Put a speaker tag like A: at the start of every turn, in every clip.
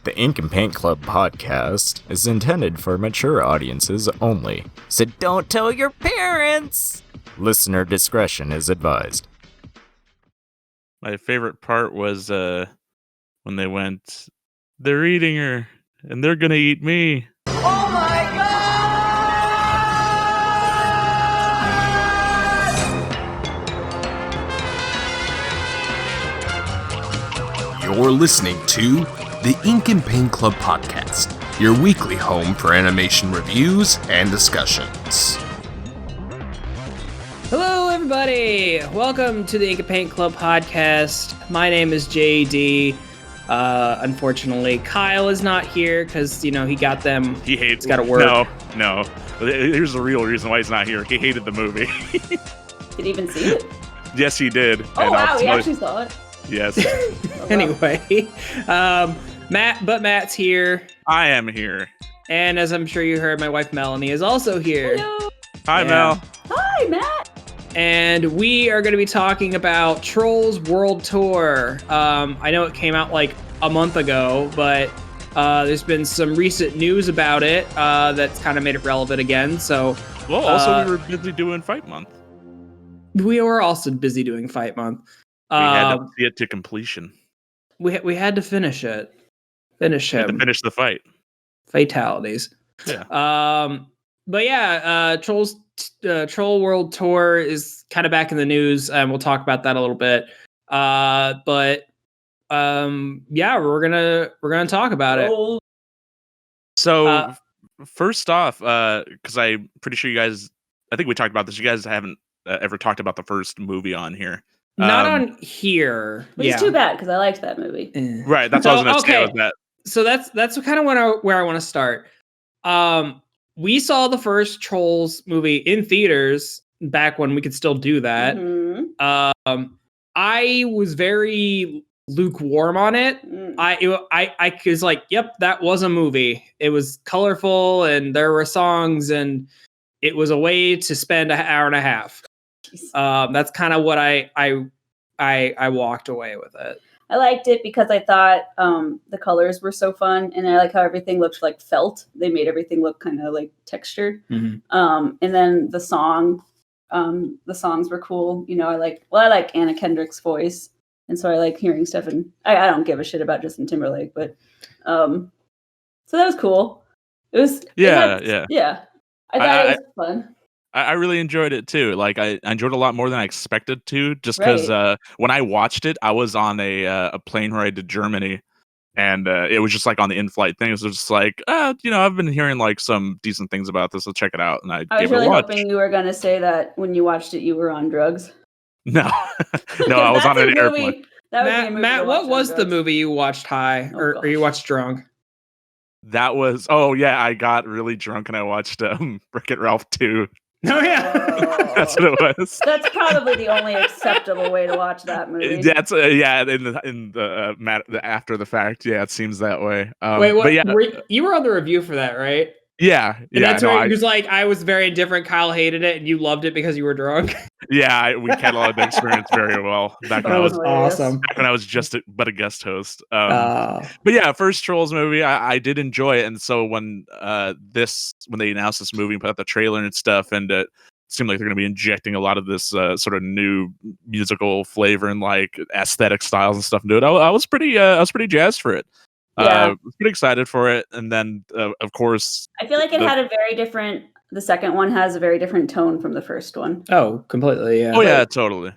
A: The Ink and Paint Club podcast is intended for mature audiences only, so don't tell your parents! Listener discretion is advised.
B: My favorite part was when they went, they're eating her, and they're gonna eat me.
C: Oh my God!
D: You're listening to the Ink and Paint Club podcast, your weekly home for animation reviews and discussions.
E: Hello, everybody! Welcome to the Ink and Paint Club podcast. My name is JD. Unfortunately, Kyle is not here because, he got them.
B: He's
E: got to work.
B: No. Here's the real reason why he's not here. He hated the movie.
F: Did he even see it?
B: Yes, he did.
F: Oh, wow, he actually saw it.
B: Yes.
F: Oh, wow.
E: Anyway, Matt's here.
B: I am here.
E: And as I'm sure you heard, my wife Melanie is also here.
F: Hello.
B: Hi, Mel.
F: Hi, Matt.
E: And we are going to be talking about Trolls World Tour. I know it came out like a month ago, but there's been some recent news about it that's kind of made it relevant again. So,
B: Well, also we were busy doing Fight Month.
E: We were also busy doing Fight Month.
B: We had to see it to completion.
E: We had to finish it. Finish him.
B: To finish the fight.
E: Fatalities.
B: Yeah.
E: But yeah, Troll World Tour is kind of back in the news, and we'll talk about that a little bit. Yeah, we're gonna talk about it.
B: So first off, because I'm pretty sure you guys, I think we talked about this. You guys haven't ever talked about the first movie on here.
E: Not on here.
F: Which is too bad because I liked that movie.
B: Right. That's what I was gonna say with that.
E: So that's kind of where I want to start. We saw the first Trolls movie in theaters back when we could still do that.
F: Mm-hmm.
E: I was very lukewarm on it. I was like, yep, that was a movie. It was colorful and there were songs and it was a way to spend an hour and a half. That's kind of what I walked away with it.
F: I liked it because I thought the colors were so fun, and I like how everything looked like felt. They made everything look kind of like textured.
E: Mm-hmm.
F: And then the songs were cool. I like Anna Kendrick's voice, and so I like hearing stuff. And I don't give a shit about Justin Timberlake, but so that was cool. It was
B: Yeah.
F: I thought it was fun.
B: I really enjoyed it too. Like I enjoyed it a lot more than I expected to, just because when I watched it, I was on a plane ride to Germany, and it was just like on the in-flight thing. It was just like, I've been hearing like some decent things about this. Let's check it out, and I
F: was
B: gave
F: really
B: it a watch.
F: hoping you were going to say that when you watched it, you were on drugs.
B: No, no, I was on an airplane.
E: Matt, what was the movie you watched high or you watched drunk?
B: That was I got really drunk and I watched Wreck-It Ralph 2.
E: Oh yeah,
B: that's what it was.
F: That's probably the only acceptable way to watch that movie.
B: That's in the after the fact. Yeah, it seems that way.
E: Wait, what?
B: But yeah,
E: you were on the review for that, right?
B: Yeah.
E: And that's where he was like, I was very indifferent. Kyle hated it, and you loved it because you were drunk.
B: Yeah, we cataloged the experience very well. Back when
E: that was awesome.
B: Back when I was just a guest host. But yeah, first Trolls movie, I did enjoy it, and so when they announced this movie and put out the trailer and stuff, and it seemed like they're going to be injecting a lot of this sort of new musical flavor and like aesthetic styles and stuff into it, I was pretty jazzed for it.
F: Yeah.
B: Pretty excited for it, and then of course,
F: I feel like it had a very different. The second one has a very different tone from the first one.
E: Oh, completely. Yeah.
B: Oh yeah, totally.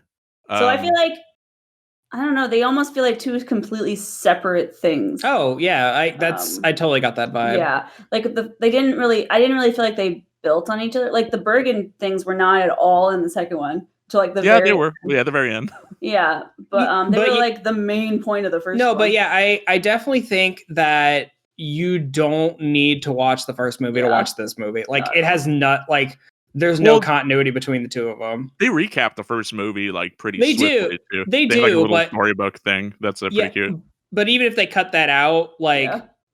F: So I feel like I don't know. They almost feel like two completely separate things.
E: Oh yeah, I totally got that vibe.
F: Yeah, like I didn't really feel like they built on each other. Like the Bergen things were not at all in the second one. To like the
B: they were. Yeah, the very end.
F: Yeah, but they were like the main point of the first one.
E: No, but yeah, I definitely think that you don't need to watch the first movie to watch this movie. Like it has there's no continuity between the two of them.
B: They recap the first movie like pretty
E: swiftly too. They do,
B: have, like, a little
E: but
B: storybook thing. That's pretty cute.
E: But even if they cut that out,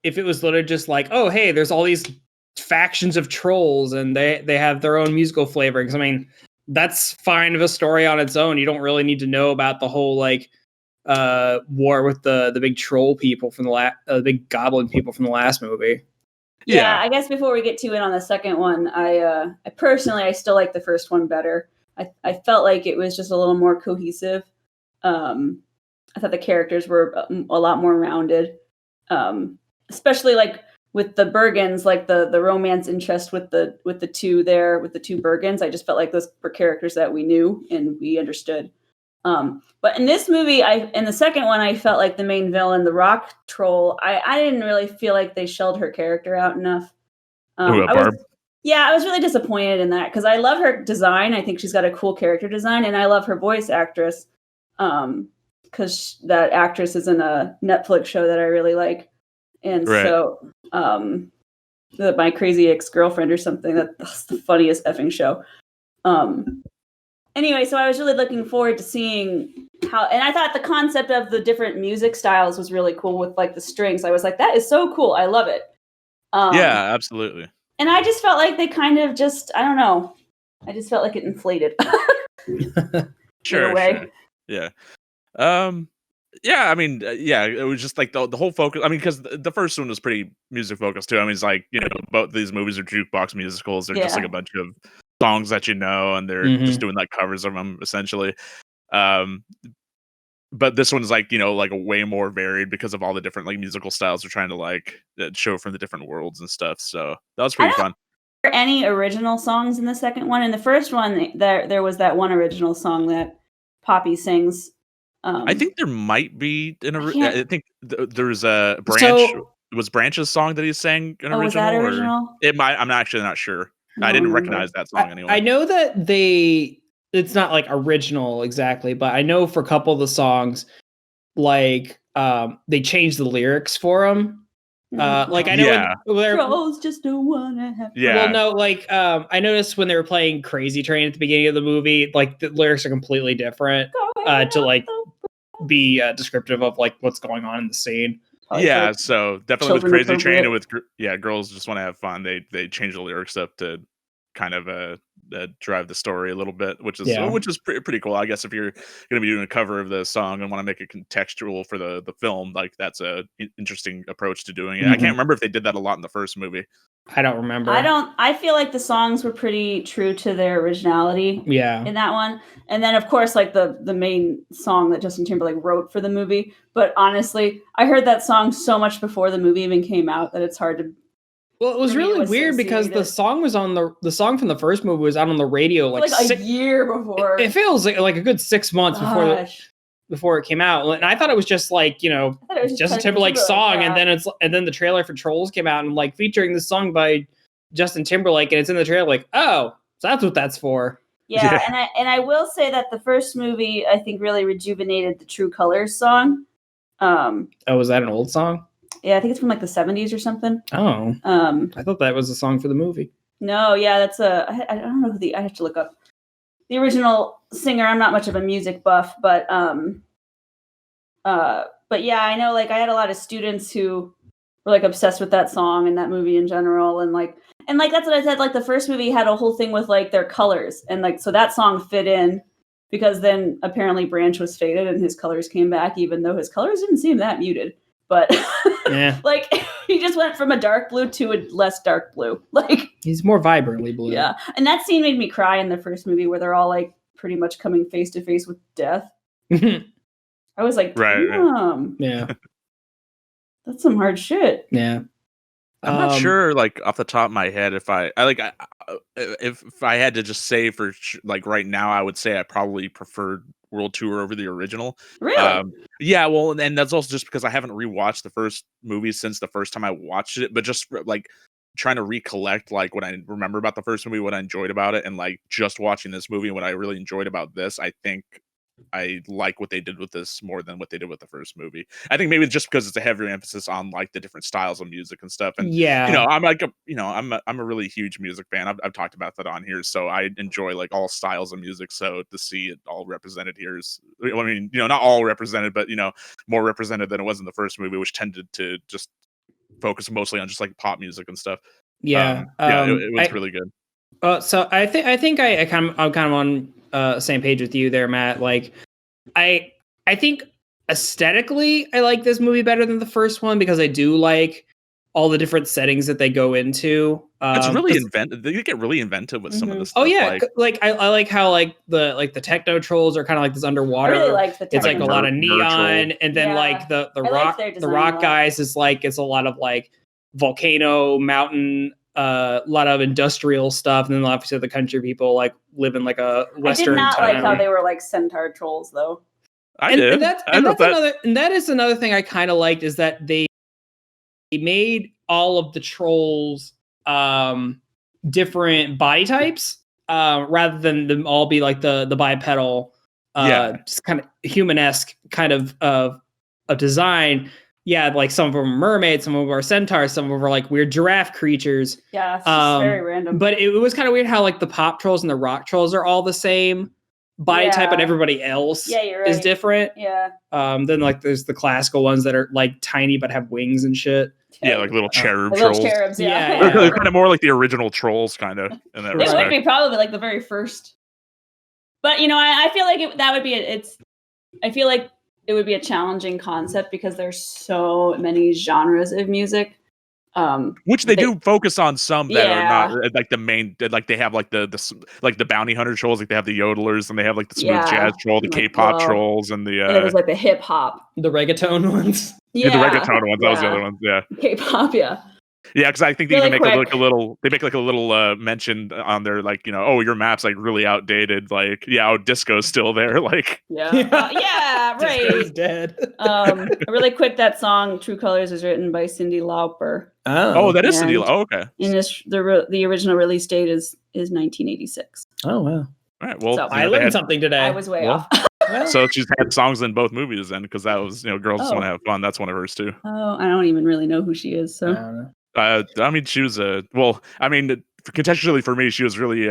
E: if it was literally just like, oh hey, there's all these factions of trolls and they have their own musical flavorings. I mean, that's fine of a story on its own. You don't really need to know about the whole like war with the big troll people from the big goblin people from the last movie.
F: Yeah, I guess before we get to it on the second one, I personally I still like the first one better. I felt like it was just a little more cohesive. I thought the characters were a lot more rounded, especially like with the Bergens, like the romance interest with the two Bergens. I just felt like those were characters that we knew and we understood. But in this movie, in the second one, I felt like the main villain, the rock troll, I didn't really feel like they shelled her character out enough.
B: Barb?
F: I was really disappointed in that because I love her design. I think she's got a cool character design, and I love her voice actress because that actress is in a Netflix show that I really like. And so My Crazy Ex-Girlfriend or something, that's the funniest effing show. Anyway, so I was really looking forward to seeing how, and I thought the concept of the different music styles was really cool with like the strings. I was like, that is so cool. I love it.
B: Yeah, absolutely.
F: And I just felt like they kind of just, I don't know. I just felt like it inflated.
B: Sure. Yeah. Yeah, I mean, it was just like the whole focus. I mean, because the first one was pretty music focused too. I mean, it's like, both these movies are jukebox musicals. They're just like a bunch of songs that and they're just doing like covers of them essentially. But this one's like, like a way more varied because of all the different like musical styles they're trying to like show from the different worlds and stuff. So that was pretty fun.
F: Any original songs in the second one? In the first one, there was that one original song that Poppy sings.
B: I think there might be I think there's a Branch. It was Branch's song that he sang an original.
F: Was that original?
B: Or it might. I'm actually not sure. I didn't recognize that song anyway.
E: I know that it's not like original exactly, but I know for a couple of the songs, like they changed the lyrics for them. Like I know
F: Trolls just don't wanna have.
B: Yeah.
E: Well, no, like I noticed when they were playing Crazy Train at the beginning of the movie, like the lyrics are completely different to like be descriptive of like what's going on in the scene.
B: Yeah, so definitely with Crazy Train and with Girls Just Want to Have Fun, they changed the lyrics up to kind of drive the story a little bit, which is pretty cool. I guess if you're going to be doing a cover of the song and want to make it contextual for the film, like that's a interesting approach to doing it. I can't remember if they did that a lot in the first movie.
E: I don't remember.
F: I feel like the songs were pretty true to their originality.
E: Yeah.
F: In that one. And then of course like the main song that Justin Timberlake wrote for the movie. But honestly, I heard that song so much before the movie even came out that it's hard to.
E: Well, it was really weird because the song was on the song from the first movie was out on the radio like
F: a year before.
E: It feels like a good 6 months before it came out, and I thought it was just like Justin Timberlake's song, and then the trailer for Trolls came out and like featuring this song by Justin Timberlake, and it's in the trailer like, oh, so that's what that's for.
F: Yeah, and I will say that the first movie I think really rejuvenated the True Colors song.
E: Was that an old song?
F: Yeah, I think it's from like the 70s or something.
E: Oh, I thought that was a song for the movie.
F: No, yeah, that's I don't know I have to look up the original singer. I'm not much of a music buff, but yeah, I know like I had a lot of students who were like obsessed with that song and that movie in general, and that's what I said. Like the first movie had a whole thing with like their colors, and like so that song fit in because then apparently Branch was faded and his colors came back, even though his colors didn't seem that muted. But like he just went from a dark blue to a less dark blue. Like
E: he's more vibrantly blue.
F: Yeah. And that scene made me cry in the first movie where they're all like pretty much coming face to face with death. I was like, damn.
E: Yeah.
F: That's some hard shit.
E: Yeah.
B: I'm not sure, like off the top of my head, if I had to just say for like right now, I would say I probably preferred World Tour over the original.
F: Really?
B: Yeah. Well, and that's also just because I haven't rewatched the first movie since the first time I watched it, but just like trying to recollect like what I remember about the first movie, what I enjoyed about it, and like just watching this movie and what I really enjoyed about this, I think I like what they did with this more than what they did with the first movie. I think maybe just because it's a heavier emphasis on like the different styles of music and stuff. And I'm like I'm a really huge music fan. I've talked about that on here, so I enjoy like all styles of music. So to see it all represented here is, I mean, not all represented, but more represented than it was in the first movie, which tended to just focus mostly on just like pop music and stuff.
E: Yeah,
B: it was really good.
E: So I think I'm kind of on same page with you there, Matt. Like I think aesthetically, I like this movie better than the first one because I do like all the different settings that they go into.
B: It's really inventive. They get really inventive with some of this stuff.
E: Oh yeah, I like how like the techno trolls are kind of like this underwater.
F: I really like the
E: it's like a lot of neon,
B: troll.
E: and then like the rock guys is like it's a lot of like volcano, mountain, a lot of industrial stuff, and then obviously the country people like live in like a western.
F: I did not
E: town.
F: like how they were like centaur trolls though.
B: I did.
E: And that is another thing I kind of liked is that they made all of the trolls different body types rather than them all be like the bipedal just kind of human-esque kind of design. Yeah, like some of them are mermaids, some of them are centaurs, some of them are like weird giraffe creatures.
F: Yeah, it's just very random.
E: But it was kind of weird how like the pop trolls and the rock trolls are all the same body type, but everybody else is different.
F: Yeah.
E: Then like there's the classical ones that are like tiny but have wings and shit.
B: Yeah, like little cherub
F: little
B: trolls.
F: Cherubs, yeah.
B: They're kind of more like the original trolls, kind of in that respect.
F: It would be probably like the very first. But you know, I feel like I feel like it would be a challenging concept because there's so many genres of music.
B: Which they do focus on some that are not like the main, like they have like the bounty hunter trolls, like they have the yodelers and they have like the smooth jazz troll, the K-pop trolls, and
F: there's like the hip hop,
E: the reggaeton ones.
B: Yeah, the reggaeton ones. That was the other ones. Yeah,
F: K-pop. Yeah.
B: Yeah, because I think they even make like a little. They make like a little mention on their like oh your map's like really outdated. Like disco's still there. Like
F: right.
E: Disco's dead.
F: Really quick, that song "True Colors" was written by Cyndi Lauper.
B: Oh, that is Cyndi Lauper. Oh, okay.
F: And the original release date is 1986.
E: Oh wow.
B: All right. Well,
E: I learned something today.
F: I was way off.
B: So she's had songs in both movies then, because that was Girls Just Want to Have Fun. That's one of hers too.
F: Oh, I don't even really know who she is. So.
B: I mean, she was contextually for me, she was really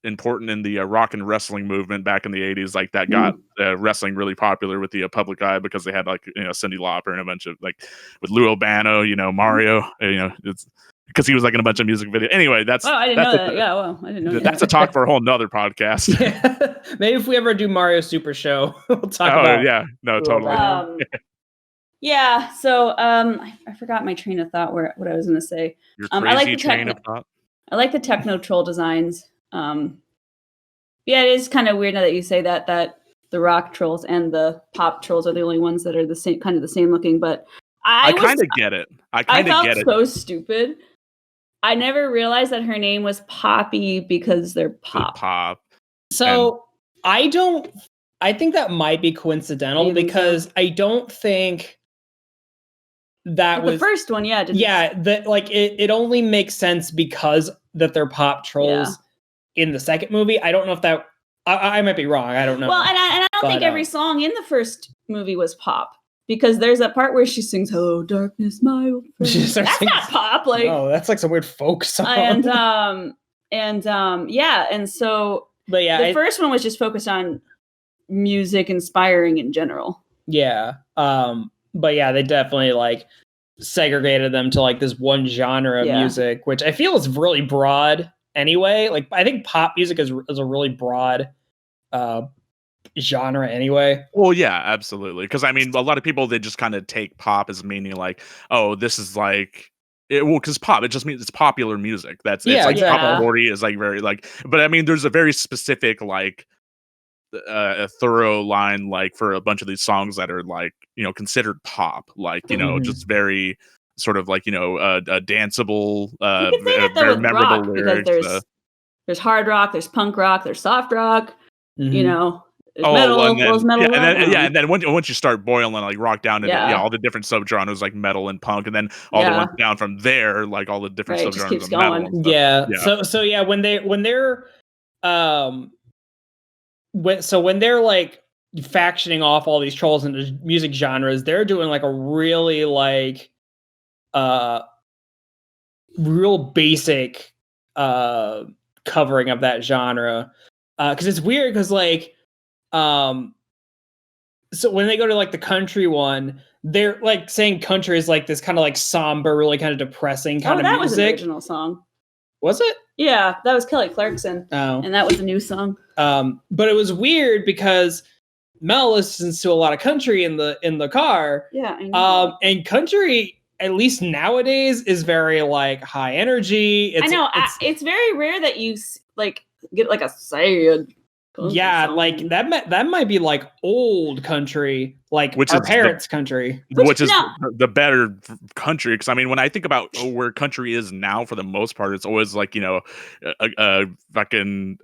B: important in the rock and wrestling movement back in the 80s. Like that got wrestling really popular with the public eye because they had like Cyndi Lauper and a bunch of like with Lou Albano, Mario, it's because he was like in a bunch of music videos. Anyway, I didn't know that. I didn't know that. That's a talk for a whole nother podcast.
E: Yeah. Maybe if we ever do Mario Super Show, we'll talk about.
B: Oh yeah, no, totally.
F: Yeah, so I forgot my train of thought. What I was going to say.
B: Your crazy train of thought.
F: I like the techno troll designs. Yeah, it is kind of weird now that you say that the rock trolls and the pop trolls are the only ones that are the same looking. But I
B: kind of get it. I kind of get it.
F: So stupid. I never realized that her name was Poppy because they're pop.
E: So I think that might be coincidental because I don't think that was
F: the first one. Yeah.
E: It only makes sense because that they're pop trolls in the second movie. I don't know if that, I might be wrong. I don't know.
F: Well, and I don't think every song in the first movie was pop. Because there's a part where she sings "Hello, Darkness, my old friend." That's not pop, like.
E: Oh, that's like some weird folk song.
F: And so. But yeah, the first one was just focused on music inspiring in general.
E: Yeah, but yeah, they definitely like segregated them to like this one genre of music, which I feel is really broad. Anyway, like I think pop music is a really broad genre anyway.
B: Well, yeah, absolutely. Because I mean, a lot of people, they just kind of take pop as meaning like, oh, this is like, because pop, it just means it's popular music. It's like top 40 is like very like, but I mean, there's a very specific like a thorough line like for a bunch of these songs that are like considered pop, like just very sort of like danceable, very memorable lyrics.
F: There's hard rock, there's punk rock, there's soft rock, metal,
B: and then once you start boiling like rock down into all the different subgenres like metal and punk, and then all the ones down from there, like all the different subgenres of metal.
E: So when they're like factioning off all these trolls into music genres, they're doing like a really like real basic covering of that genre, because it's weird because like so when they go to like the country one, they're like saying country is like this kind of like somber, really kind of depressing kind of music.
F: That was an original song.
E: Was it?
F: Yeah, that was Kelly Clarkson.
E: Oh.
F: And that was a new song.
E: But it was weird because Mel listens to a lot of country in the car.
F: Yeah, I know.
E: And country, at least nowadays, is very like high energy.
F: It's very rare that you like get like a sad.
E: Yeah, like that might be like old country, like which our parents' country,
B: which is the better country. Because I mean, when I think about where country is now, for the most part, it's always like, you know, a fucking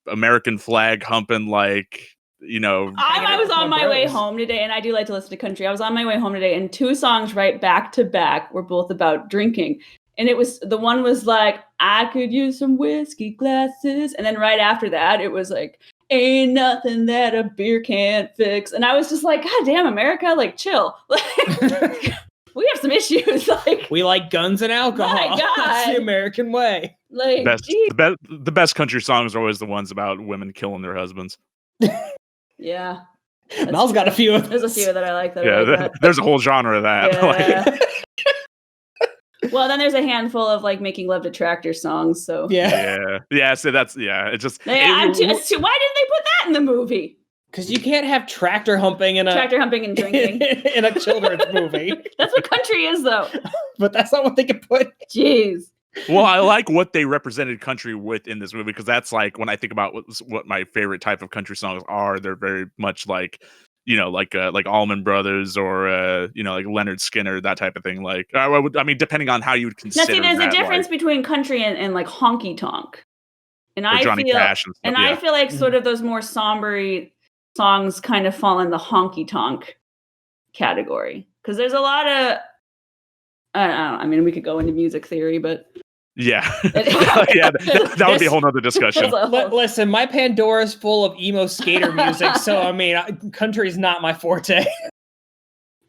B: American flag humping, like, you know.
F: I was on my way home today, and I do like to listen to country. I was on my way home today, and 2 songs right back to back were both about drinking. And the one was like, I could use some whiskey glasses. And then right after that, it was like, ain't nothing that a beer can't fix. And I was just like, God damn, America, like, chill. We have some issues. Like,
E: we like guns and alcohol.
F: My God.
E: That's the American way.
F: Like,
B: the best country songs are always the ones about women killing their husbands.
F: Yeah.
E: Mel's got a few of
F: those. There's a few that I like.
B: There's a whole genre of that.
F: Yeah. Well, then there's a handful of like making love to tractor songs. So
B: yeah. So that's It's just
F: why didn't they put that in the movie?
E: Because you can't have tractor humping and
F: drinking
E: in a children's movie.
F: That's what country is, though.
E: But that's not what they can put.
F: Jeez.
B: Well, I like what they represented country with in this movie, because that's like, when I think about what my favorite type of country songs are, they're very much like, you know, like Allman Brothers or you know, like Leonard Skinner, that type of thing. Like, I mean, depending on how you would consider.
F: Now, see, there's
B: that,
F: a difference between country and like honky tonk, and I
B: Johnny
F: feel
B: Cash and stuff,
F: and I feel like sort of those more somber songs kind of fall in the honky tonk category, because there's a lot of I don't know. I mean, we could go into music theory, but
B: yeah, that would be a whole nother discussion.
E: Listen, my Pandora's full of emo skater music, so I mean, country's not my forte.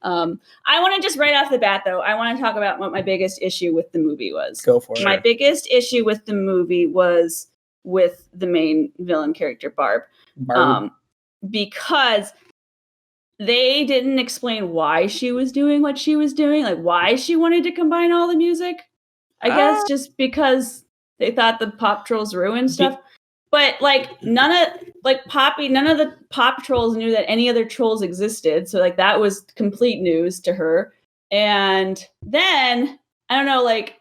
F: I want to just right off the bat, though, I want to talk about what my biggest issue with the movie was.
E: Go for it.
F: My biggest issue with the movie was with the main villain character, Barb. Because they didn't explain why she was doing what she was doing, like why she wanted to combine all the music. I guess just because they thought the pop trolls ruined stuff. But like none of the pop trolls knew that any other trolls existed. So like that was complete news to her. And then I don't know, like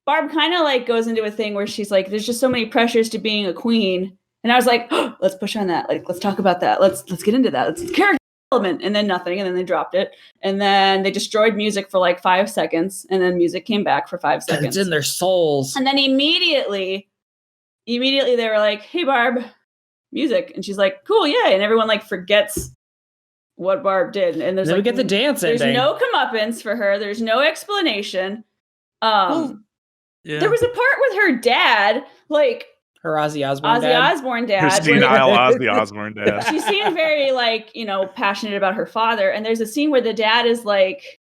F: Barb kind of like goes into a thing where she's like, there's just so many pressures to being a queen. And I was like, oh, let's push on that. Like, let's talk about that. Let's get into that. Let's character development. And then nothing. And then they dropped it. And then they destroyed music for like 5 seconds. And then music came back for 5 seconds.
E: It's in their souls.
F: And then immediately they were like, hey, Barb, music. And she's like, cool, yeah. And everyone like forgets what Barb did. And there's
E: then
F: like,
E: we get the dance ending.
F: There's no comeuppance for her. There's no explanation. There was a part with her dad, like
E: her Ozzy Osbourne dad.
B: Her senile Ozzy Osbourne dad.
F: She seemed very like, you know, passionate about her father. And there's a scene where the dad is like,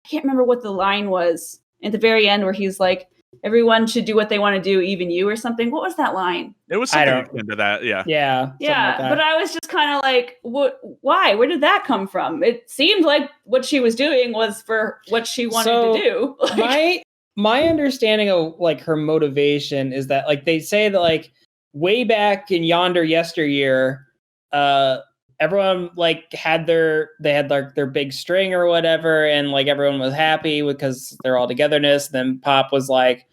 F: I can't remember what the line was at the very end, where he's like, everyone should do what they want to do, even you, or something. What was that line?
B: It was something into that, yeah.
E: Yeah.
F: Like but I was just kind of like, why? Where did that come from? It seemed like what she was doing was for what she wanted to do.
E: My understanding of like her motivation is that like they say that like way back in yonder yesteryear, everyone like had their big string or whatever, and like everyone was happy because they're all togetherness. Then Pop was like,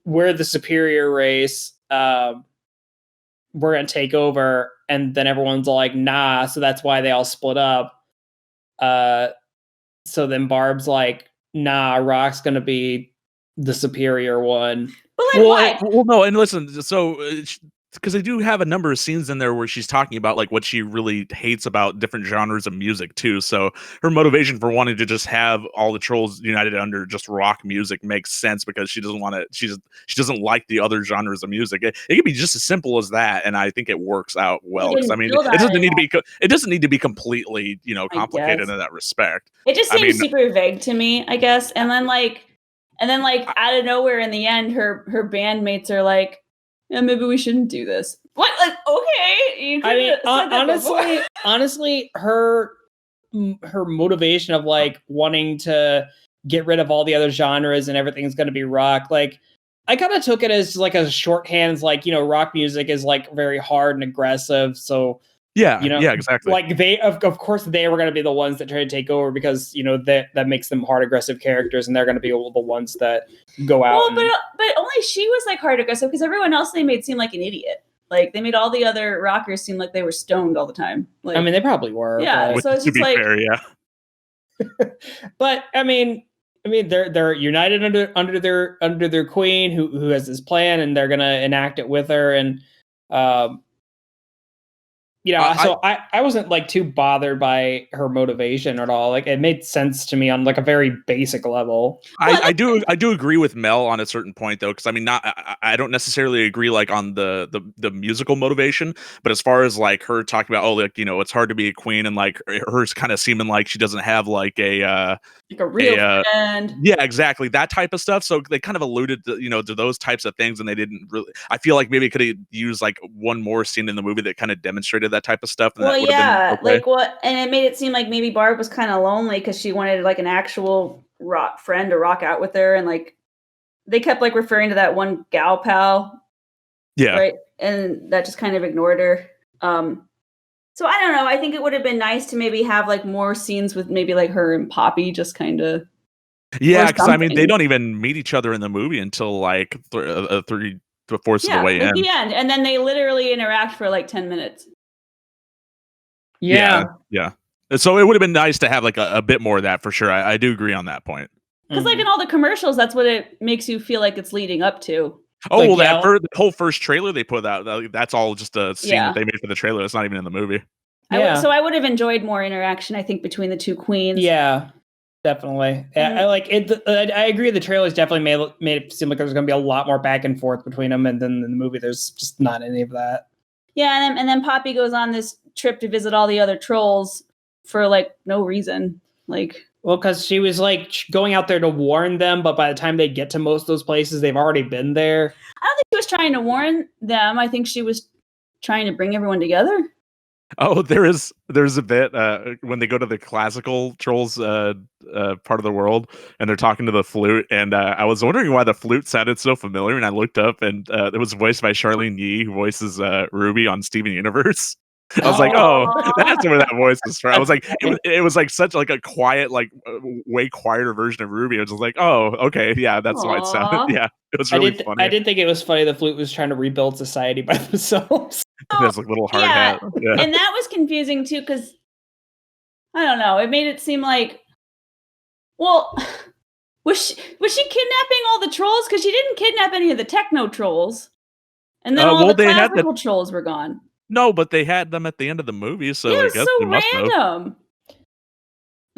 E: we're the superior race, we're gonna take over, and then everyone's like, nah, so that's why they all split up. So then Barb's like, nah, Rock's gonna be the superior one.
F: But like, why?
B: Well, no, and listen, so because they do have a number of scenes in there where she's talking about like what she really hates about different genres of music too. So her motivation for wanting to just have all the trolls united under just rock music makes sense, because she doesn't want to. She doesn't like the other genres of music. It can be just as simple as that, and I think it works out well. Because I mean, it doesn't need to be completely, you know, complicated in that respect.
F: It just seems super vague to me, I guess. And then like out of nowhere in the end, her bandmates are like, yeah, maybe we shouldn't do this. What? Like, okay.
E: I mean, honestly, her motivation of like wanting to get rid of all the other genres and everything's going to be rock. Like, I kind of took it as like a shorthand, like, you know, rock music is like very hard and aggressive. So
B: Yeah,
E: You know,
B: yeah, exactly.
E: like they, of course, they were going to be the ones that try to take over because that makes them hard aggressive characters, and they're going to be the ones that go out.
F: Well, but only she was like hard aggressive because everyone else they made seem like an idiot. Like they made all the other rockers seem like they were stoned all the time. Like,
E: I mean, they probably were.
F: Yeah,
B: Which,
F: so it's
B: to
F: just
B: be
F: like,
B: fair, yeah.
E: But I mean, they're united under their queen who has this plan, and they're gonna enact it with her. And I wasn't like too bothered by her motivation at all. Like it made sense to me on like a very basic level.
B: I do agree with Mel on a certain point though, because I mean, I don't necessarily agree like on the musical motivation, but as far as like her talking about, oh, like it's hers to be a queen, and like hers kind of seeming like she doesn't have like a
F: real friend.
B: Yeah, exactly, that type of stuff. So they kind of alluded to to those types of things, and they didn't really. I feel like maybe could have used like one more scene in the movie that kind of demonstrated that type of stuff. And
F: Well,
B: that would have been okay.
F: like what, and it made it seem like maybe Barb was kind of lonely because she wanted like an actual rock friend to rock out with her, and like they kept like referring to that one gal pal, right, and that just kind of ignored her. So I don't know. I think it would have been nice to maybe have like more scenes with maybe like her and Poppy, just kind of.
B: Yeah, because I mean, they don't even meet each other in the movie until like 3/4 of the way in.
F: The end, and then they literally interact for like 10 minutes.
B: Yeah. So it would have been nice to have like a bit more of that for sure. I do agree on that point.
F: Because like in all the commercials, that's what it makes you feel like it's leading up to.
B: Oh, like, well, the whole first trailer they put out, that's all just a scene that they made for the trailer. It's not even in the movie.
F: So I would have enjoyed more interaction, I think, between the two queens.
E: Yeah, definitely. I like it. I agree. The trailers definitely made it seem like there's going to be a lot more back and forth between them, and then in the movie, there's just not any of that.
F: Yeah, and then Poppy goes on this trip to visit all the other trolls for like no reason. Like,
E: well, because she was like going out there to warn them, but by the time they get to most of those places, they've already been there.
F: I don't think she was trying to warn them. I think she was trying to bring everyone together.
B: Oh, there's a bit when they go to the classical trolls part of the world, and they're talking to the flute, and I was wondering why the flute sounded so familiar, and I looked up, and it was voiced by Charlene Yee, who voices Ruby on Steven Universe. I was like, oh, that's where that voice is from. I was like, it was like such like a quiet, like way quieter version of Ruby. I was just like, oh, okay, yeah, that's why it sounded. Yeah, it was really funny.
E: I did think it was funny. The flute was trying to rebuild society by themselves.
B: There's like little hard hat. Yeah.
F: And that was confusing too, because I don't know. It made it seem like, well, was she kidnapping all the trolls? Because she didn't kidnap any of the techno trolls, and then all the classical trolls were gone.
B: No, but they had them at the end of the movie, so I guess they must have.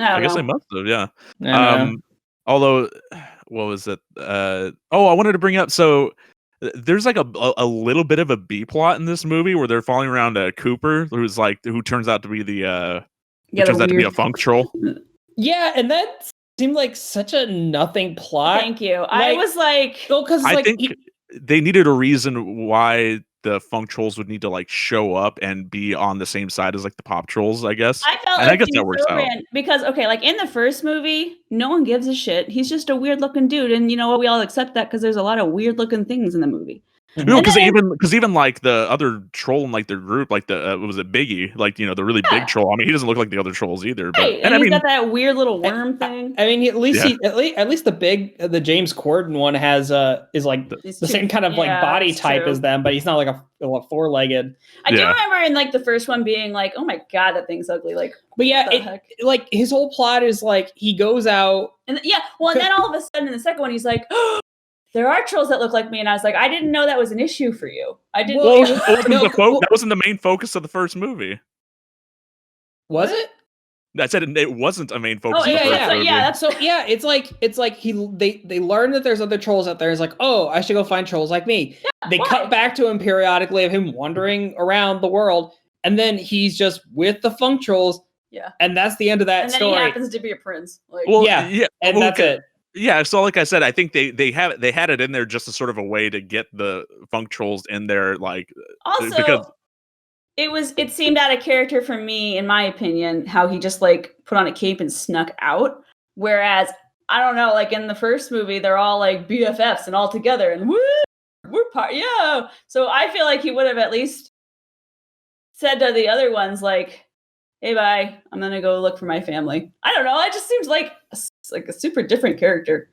F: I
B: guess they must have, yeah. Although, what was it? I wanted to bring up. So there's like a little bit of a B plot in this movie where they're following around Cooper, who turns out to be a funk troll.
E: Yeah, and that seemed like such a nothing plot.
F: Thank you. I was like,
E: because
B: I think they needed a reason why the funk trolls would need to like show up and be on the same side as like the pop trolls, I guess. I guess that works out.
F: Because like in the first movie, no one gives a shit. He's just a weird looking dude, and you know what? We all accept that because there's a lot of weird looking things in the movie.
B: No, because even like the other troll in like their group, like the what was it, Biggie, like the really big troll. I mean, he doesn't look like the other trolls either. But
F: right. And he's got that weird little worm thing.
E: I mean, at least the James Corden one has is like the same kind of like body type as them, but he's not like a four-legged.
F: I do remember in like the first one being like, oh my god, that thing's ugly. Like,
E: but yeah, like his whole plot is like he goes out
F: and and then all of a sudden in the second one he's like, oh, there are trolls that look like me, and I was like, I didn't know that was an issue for you. I didn't.
B: That wasn't the main focus of the first movie.
E: Was it?
B: I said it wasn't a main focus.
F: Oh yeah,
E: it's like they learn that there's other trolls out there. It's like, oh, I should go find trolls like me. Yeah, they cut back to him periodically of him wandering around the world, and then he's just with the funk trolls.
F: Yeah,
E: and that's the end of that story.
F: And then he happens to be a prince. Like,
E: and that's it.
B: Yeah, so like I said, I think they had it in there just as sort of a way to get the funk trolls in there, like
F: also
B: because
F: it seemed out of character for me, in my opinion, how he just like put on a cape and snuck out. Whereas I don't know, like in the first movie, they're all like BFFs and all together and we're part, yeah. So I feel like he would have at least said to the other ones, like, hey, bye, I'm gonna go look for my family. I don't know. It just seems like a super different character.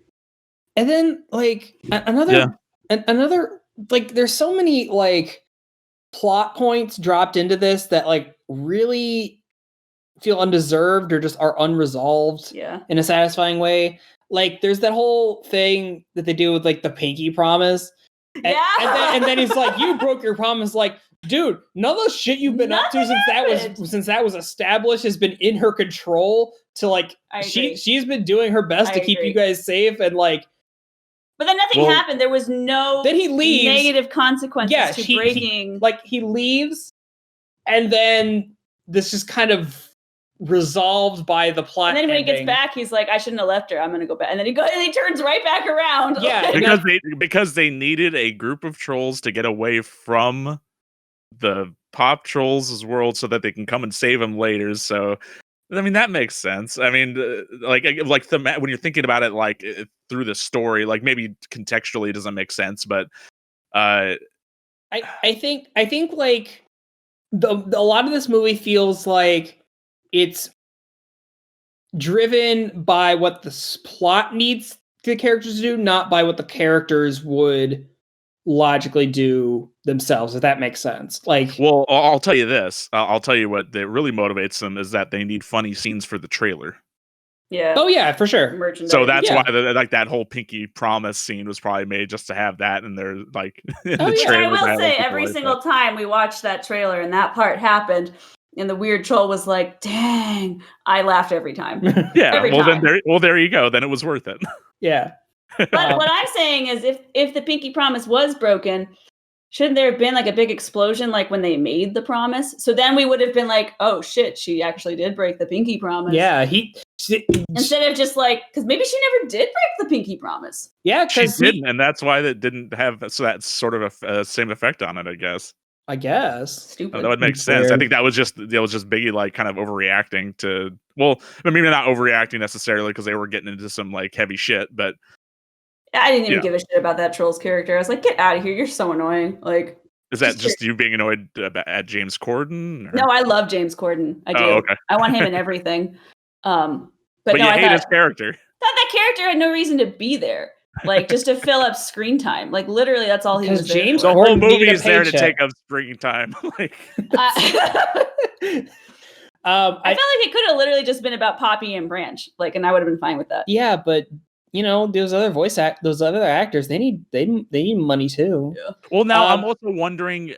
E: And then like another, like there's so many like plot points dropped into this that like really feel undeserved or just are unresolved in a satisfying way. Like there's that whole thing that they do with like the pinky promise. And then he's like, you broke your promise. Like, dude, none of the shit you've been up to since that was established has been in her control to like she's been doing her best to keep you guys safe and like.
F: But then nothing happened. There was no
E: then he leaves.
F: Negative consequences to breaking.
E: He leaves, and then this is kind of resolved by the plot.
F: And then when
E: ending.
F: he gets back, he's like, "I shouldn't have left her. I'm gonna go back." And then he turns right back around.
B: Yeah, because they needed a group of trolls to get away from the pop trolls' world so that they can come and save them later. So. I mean, that makes sense. I mean, like when you're thinking about it, like through the story, like maybe contextually it doesn't make sense, but
E: I think like a lot of this movie feels like it's driven by what the plot needs the characters to do, not by what the characters would logically do themselves, if that makes sense. Like,
B: well, I'll tell you this. I'll tell you what that really motivates them is that they need funny scenes for the trailer.
F: Yeah.
E: Oh yeah, for sure.
B: So that's why like that whole pinky promise scene was probably made just to have that in there, like in the trailer.
F: I will say every single time we watched that trailer and that part happened, and the weird troll was like, "Dang!" I laughed every time.
B: Yeah.
F: Every
B: time.
F: Then
B: there you go. Then it was worth it.
E: Yeah.
F: But what I'm saying is, if the pinky promise was broken, shouldn't there have been like a big explosion, like when they made the promise? So then we would have been like, "Oh shit, she actually did break the pinky promise."
E: Yeah,
F: instead of just like, because maybe she never did break the pinky promise.
E: Yeah,
B: she didn't, and that's why that didn't have that sort of a same effect on it. I guess.
F: Stupid.
B: That would make sense.
E: Weird.
B: I think that was just Biggie like kind of overreacting to. Well, maybe not overreacting necessarily because they were getting into some like heavy shit, but.
F: I didn't even give a shit about that troll's character. I was like, get out of here. You're so annoying. Like,
B: is that just you being annoyed at James Corden? Or?
F: No, I love James Corden. I do.
B: Oh, okay.
F: I want him in everything. But
B: no,
F: you
B: hate his character.
F: That character had no reason to be there. Like, just to fill up screen time. Like, literally, that's all he was there
E: James
F: for.
B: The whole movie is there to take up screen time. Like,
F: I felt like it could have literally just been about Poppy and Branch. Like, and I would have been fine with that.
E: Yeah, but you know, those other actors, they need money too.
F: Yeah.
B: Well, now I'm also wondering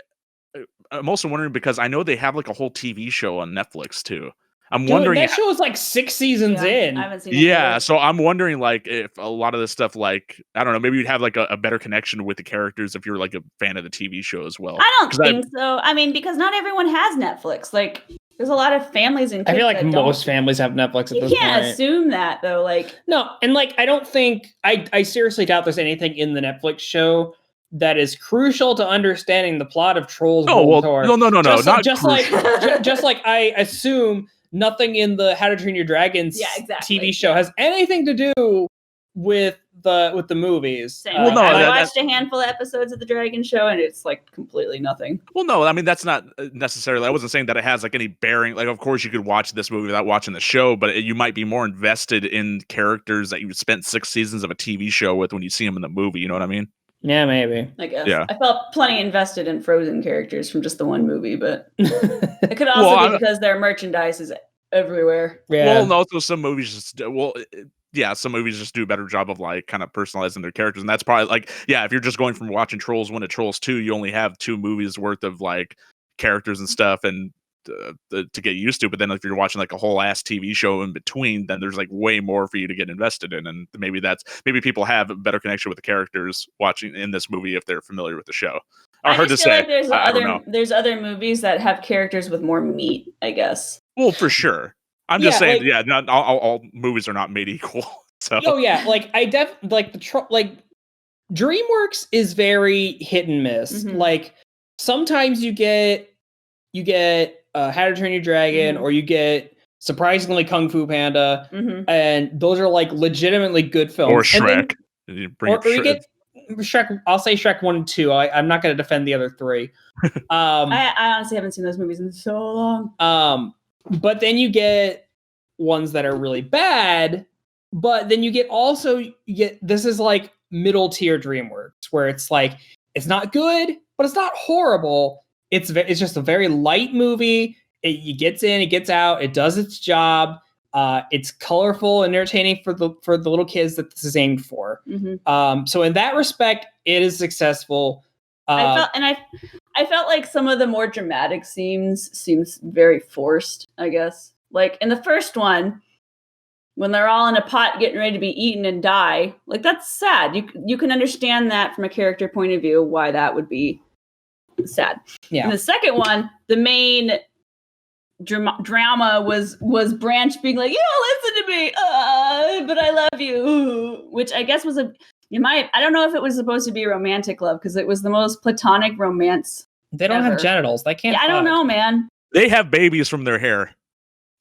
B: because I know they have like a whole TV show on Netflix too. I'm wondering
E: that show is like 6 seasons in.
F: I haven't seen it.
B: Yeah, so I'm wondering like if a lot of this stuff, like I don't know, maybe you'd have like a better connection with the characters if you're like a fan of the TV show as well.
F: I don't think so. I mean, because not everyone has Netflix. Like, there's a lot of families and kids
E: I feel like most families have Netflix at this point.
F: You can't assume that though. Like,
E: no, and like I don't think I seriously doubt there's anything in the Netflix show that is crucial to understanding the plot of Trolls World Tour.
B: No,
E: just like I assume nothing in the How to Train Your Dragons TV show has anything to do with the movies.
F: Same. Well, no, I watched a handful of episodes of the Dragon Show, and it's like completely nothing.
B: Well, no, I mean that's not necessarily. I wasn't saying that it has like any bearing. Like, of course, you could watch this movie without watching the show, but you might be more invested in characters that you spent 6 seasons of a TV show with when you see them in the movie. You know what I mean?
E: Yeah, maybe.
F: I guess.
B: Yeah.
F: I felt plenty invested in Frozen characters from just the one movie, but it could also be because their merchandise is everywhere.
B: Yeah. Well, and also some movies just some movies just do a better job of like kind of personalizing their characters, and that's probably like if you're just going from watching Trolls 1 to Trolls 2, you only have 2 movies worth of like characters and stuff and to get used to. But then if you're watching like a whole ass TV show in between, then there's like way more for you to get invested in, and maybe people have a better connection with the characters watching in this movie if they're familiar with the show.
F: I just feel like there's other movies that have characters with more meat, I guess.
B: Well, for sure. I'm just saying, not all movies are not made equal. So.
E: Oh yeah, like DreamWorks is very hit and miss. Mm-hmm. Like sometimes you get How to Train Your Dragon, or you get surprisingly Kung Fu Panda, and those are like legitimately good films.
B: Or Shrek.
E: Shrek. I'll say Shrek 1 and 2. I'm not going to defend the other 3.
F: I honestly haven't seen those movies in so long.
E: But then you get ones that are really bad. But then you get this is like middle tier DreamWorks, where it's like it's not good, but it's not horrible. It's just a very light movie. It gets in, it gets out, it does its job. It's colorful and entertaining for the little kids that this is aimed for.
F: Mm-hmm.
E: So in that respect, it is successful.
F: I felt like some of the more dramatic scenes seems very forced, I guess. Like in the first one, when they're all in a pot getting ready to be eaten and die, like that's sad. You can understand that from a character point of view, why that would be sad.
E: Yeah.
F: In the second one, the main drama was Branch being like, "You don't listen to me, but I love you," which I guess was I don't know if it was supposed to be a romantic love because it was the most platonic romance.
E: They don't have genitals. They can't.
F: Yeah, I don't know, man.
B: They have babies from their hair.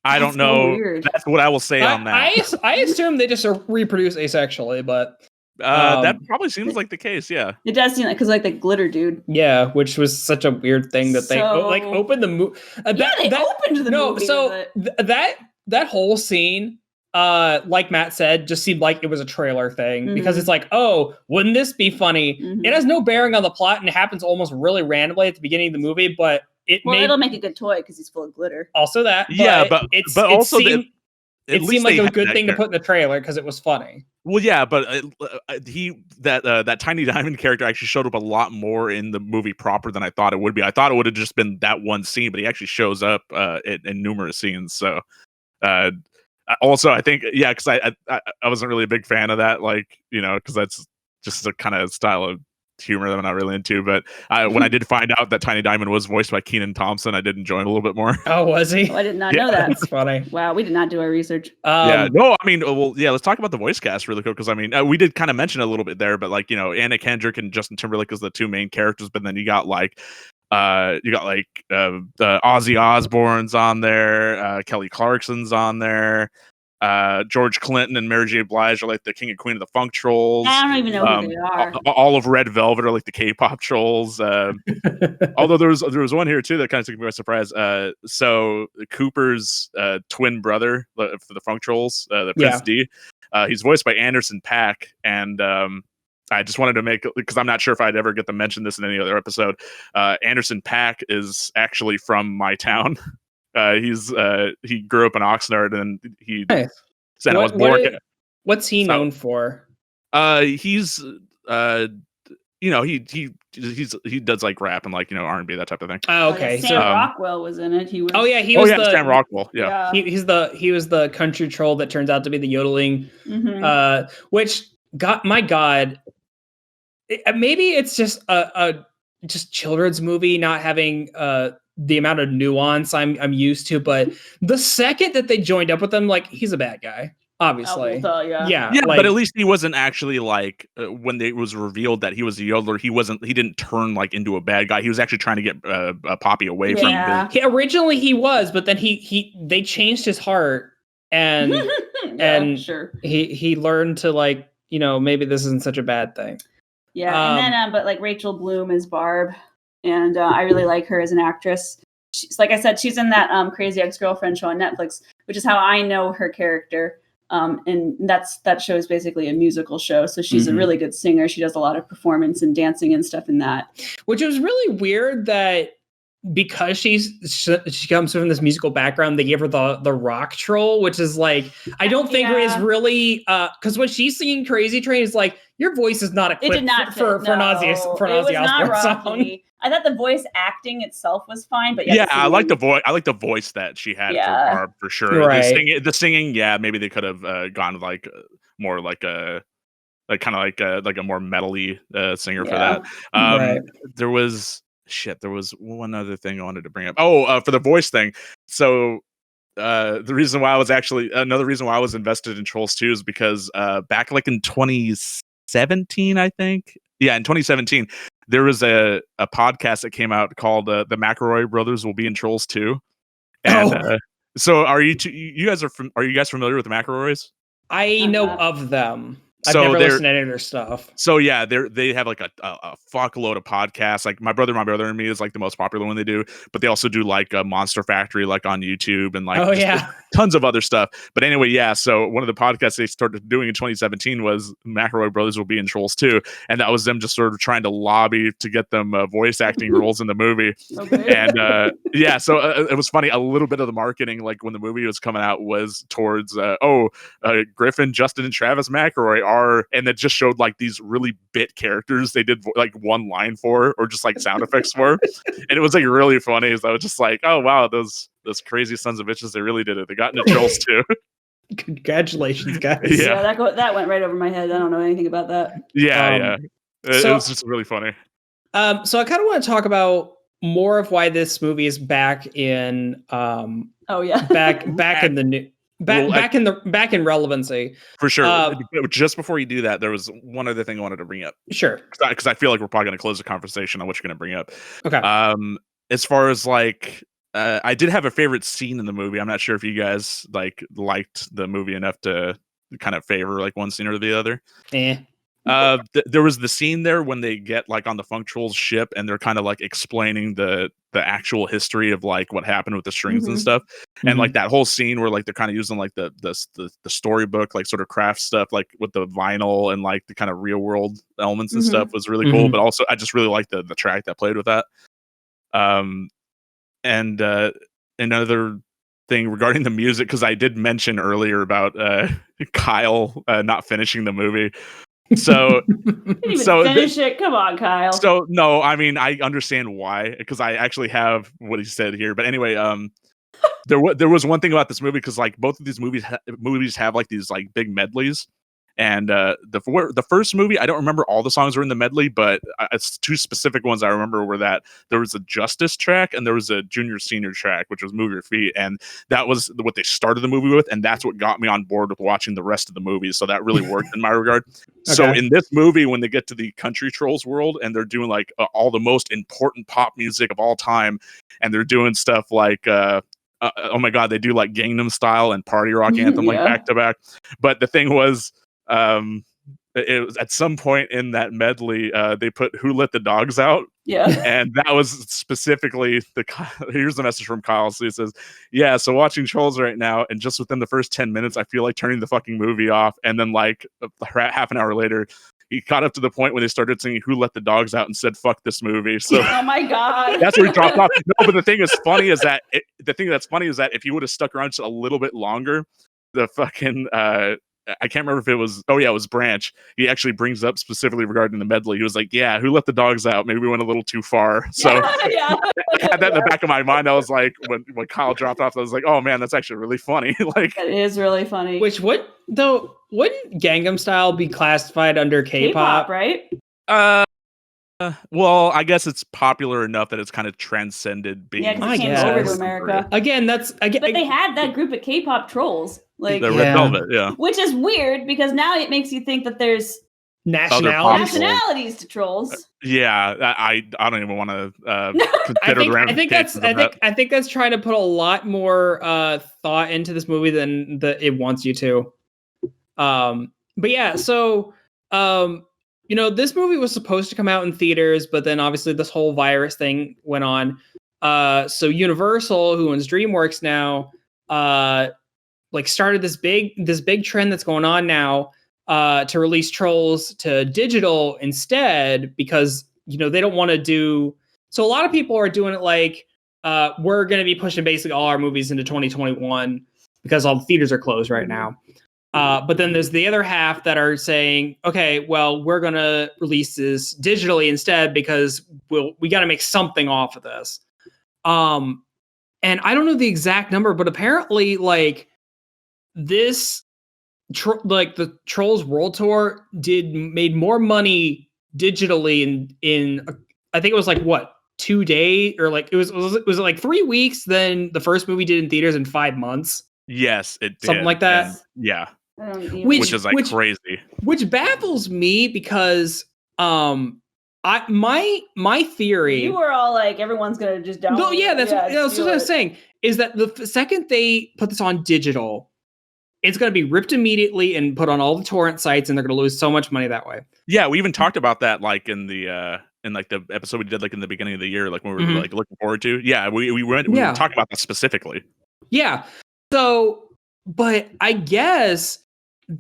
B: I don't know.
F: Weird.
B: That's what I will say on that.
E: I assume they just reproduce asexually, but
B: that probably seems like the case. Yeah,
F: it does seem like because like the glitter dude.
E: Yeah, which was such a weird thing that they opened the movie.
F: They opened the movie.
E: So that whole scene, like Matt said, just seemed like it was a trailer thing because it's like, oh, wouldn't this be funny? It has no bearing on the plot and it happens almost really randomly at the beginning of the movie, but. It'll
F: make a good toy because he's full of glitter.
E: Also that,
B: but it
E: seemed like a good thing to put in the trailer because it was funny.
B: Well, yeah, but that Tiny Diamond character actually showed up a lot more in the movie proper than I thought it would be. I thought it would have just been that one scene, but he actually shows up in numerous scenes. So, also, I think because I wasn't really a big fan of that, because that's just the kind of style of humor that I'm not really into, but when I did find out that Tiny Diamond was voiced by Kenan Thompson, I did enjoy him a little bit more.
E: Oh, was he?
F: Oh, I did not know that.
E: That's funny.
F: Wow, we did not do our research.
B: Let's talk about the voice cast really quick because we did kind of mention it a little bit there, but Anna Kendrick and Justin Timberlake is the two main characters, but then you got the Ozzy Osbourne's on there, Kelly Clarkson's on there. George Clinton and Mary J. Blige are like the king and queen of the funk trolls.
F: I don't even know who they are.
B: All of Red Velvet are like the K-pop trolls. Although there was one here too that kind of took me by surprise. So Cooper's twin brother for the funk trolls, the Prince D, he's voiced by Anderson .Paak, and I just wanted to make, because I'm not sure if I'd ever get to mention this in any other episode. Anderson .Paak is actually from my town. He grew up in Oxnard, and he said I was born.
E: What's he known for?
B: He's he does like rap and R&B, that type of thing.
E: Oh, okay.
F: Sam Rockwell was in it. He was.
E: Oh yeah, he was
B: Sam Rockwell. Yeah.
E: He was the country troll that turns out to be the yodeling. Which my God, maybe it's just a just children's movie not having the amount of nuance I'm used to, but the second that they joined up with them, he's a bad guy, obviously.
B: But at least he wasn't actually when it was revealed that he was a yodeler, he didn't turn into a bad guy. He was actually trying to get Poppy away from him.
E: Originally he was, but then they changed his heart and
F: sure.
E: he learned to maybe this isn't such a bad thing.
F: Yeah, and then but Rachel Bloom is Barb. And I really like her as an actress. She's, like I said, she's in that Crazy Ex-Girlfriend show on Netflix, which is how I know her character. And that show is basically a musical show. So she's a really good singer. She does a lot of performance and dancing and stuff in that.
E: Which was really weird that because she comes from this musical background, they gave her the rock troll, which is I don't think is really because when she's singing Crazy Train, it's your voice is not equipped for an Ozzy Osbourne song.
F: I thought the voice acting itself was fine, but
B: I like the voice. I like the voice that she had for Barb for sure.
E: Right.
B: The singing, maybe they could have gone more like a more metally singer for that.
E: Right.
B: There was one other thing I wanted to bring up. For the voice thing. So the reason why another reason why I was invested in Trolls 2 is because back in 2017, I think. Yeah, in 2017, there was a podcast that came out called the McElroy Brothers Will Be in Trolls 2. And so are you guys familiar with the McElroys?
E: I know of them. I've never listened to any of their stuff.
B: So yeah, they have like a fuckload of podcasts. Like my brother and me is like the most popular one they do, but they also do like a Monster Factory like on YouTube and like tons of other stuff. But anyway, yeah. So one of the podcasts they started doing in 2017 was McElroy Brothers will be in Trolls 2, and that was them just sort of trying to lobby to get them voice acting roles in the movie. Okay. And yeah, so it was funny. A little bit of the marketing, like when the movie was coming out, was towards Griffin, Justin, and Travis McElroy are, and it just showed like these really bit characters they did like one line for, or just like sound effects for, and it was like really funny. So I was just like, oh wow, those crazy sons of bitches, they really did it. They got into Trolls too.
E: Congratulations, guys.
F: Yeah, that went right over my head. I don't know anything about that.
B: Yeah. It was just really funny.
E: So I kind of want to talk about more of why this movie is back in back in the new back in relevancy.
B: For sure. Just before you do that, there was one other thing I wanted to bring up.
E: Sure.
B: Because I feel like we're probably going to close the conversation on what you're going to bring up.
E: Okay.
B: As far as like, I did have a favorite scene in the movie. I'm not sure if you guys liked the movie enough to kind of favor like one scene or the other. There was the scene there when they get like on the Funk Trolls ship and they're kind of like explaining the actual history of like what happened with the strings and stuff, and like that whole scene where like they're kind of using like the storybook like sort of craft stuff like with the vinyl and like the kind of real world elements and stuff was really cool. But also I just really liked the track that played with that. And another thing regarding the music, because I did mention earlier about Kyle not finishing the movie. So
F: finish it. Come on, Kyle.
B: So no, I mean I understand why, because I actually have what he said here. But anyway, there was one thing about this movie, because like both of these movies have like these like big medleys, and the first movie I don't remember all the songs were in the medley, but it's two specific ones I remember were that there was a Justice track and there was a Junior Senior track, which was Move Your Feet, and that was what they started the movie with, and that's what got me on board with watching the rest of the movie. So that really worked in my regard. Okay. So in this movie, when they get to the Country Trolls world and they're doing like all the most important pop music of all time, and they're doing stuff like oh my god, they do like Gangnam Style and Party Rock Anthem like back to back. But the thing was, it was at some point in that medley they put Who Let the Dogs Out, and that was specifically here's the message from Kyle. So he says, yeah, so watching Trolls right now, and just within the first 10 minutes I feel like turning the fucking movie off, and then like half an hour later he got up to the point when they started singing Who Let the Dogs Out and said fuck this movie. So
F: oh my god,
B: that's where he dropped off. No, but the thing that's funny is that if he would have stuck around just a little bit longer, the fucking I can't remember if it was, it was Branch. He actually brings up specifically regarding the medley. He was like, yeah, Who Let the Dogs Out? Maybe we went a little too far. So I had that in the back of my mind. I was like, when Kyle dropped off, I was like, oh man, that's actually really funny. Like,
F: it is really funny.
E: Wouldn't Gangnam Style be classified under K-pop,
F: right?
B: Well, I guess it's popular enough that it's kind of transcended being.
F: Yeah, because it came over to America.
E: But
F: they had that group of K-pop trolls, like
B: the Red Velvet,
F: which is weird because now it makes you think that there's nationalities to trolls.
B: I don't even want to consider the ramifications.
E: I think that's trying to put a lot more thought into this movie than it wants you to. But yeah, so this movie was supposed to come out in theaters, but then obviously this whole virus thing went on. So Universal, who owns DreamWorks now, started this big trend that's going on now to release Trolls to digital instead, because they don't want to do. So a lot of people are doing it like we're going to be pushing basically all our movies into 2021 because all the theaters are closed right now. But then there's the other half that are saying, okay, well, we're going to release this digitally instead because we got to make something off of this. And I don't know the exact number, but apparently this the Trolls World Tour made more money digitally in I think it was 2 days, or it was like 3 weeks than the first movie did in theaters in 5 months.
B: Yes, it did.
E: Something like that.
B: And, yeah.
E: Which
B: is crazy.
E: Which baffles me because my theory.
F: You were all like, everyone's gonna just download.
E: No, yeah, that's what I was saying. Is that the second they put this on digital, it's going to be ripped immediately and put on all the torrent sites, and they're going to lose so much money that way.
B: Yeah, we even talked about that like in the episode we did like in the beginning of the year, like when we were like looking forward to. Yeah, we were talking about that specifically.
E: Yeah. So, but I guess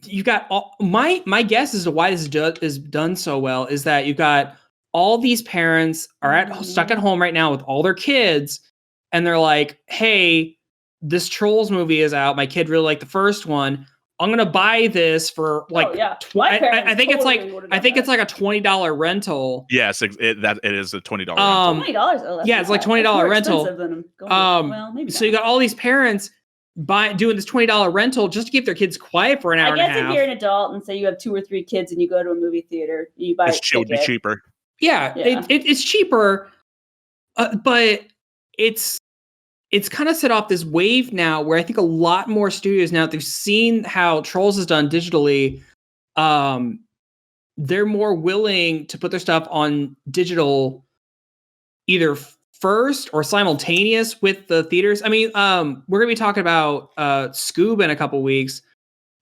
E: you got my guess as to why this is done so well is that you've got all these parents are stuck at home right now with all their kids, and they're like, hey, this Trolls movie is out. My kid really liked the first one. I'm gonna buy this for like I think it's like a $20 rental.
B: Yes, it is a $20 rental.
F: $20.
E: Yeah, it's like $20 rental.
F: Well, maybe
E: so you got all these parents doing this $20 rental just to keep their kids quiet for an hour and a half.
F: I guess if you're an adult and say you have 2 or 3 kids and you go to a movie theater, you buy
B: it would be cheaper.
E: Yeah. It's cheaper, but it's kind of set off this wave now where I think a lot more studios now, they've seen how Trolls is done digitally. They're more willing to put their stuff on digital either first or simultaneous with the theaters. I mean, we're going to be talking about Scoob in a couple weeks.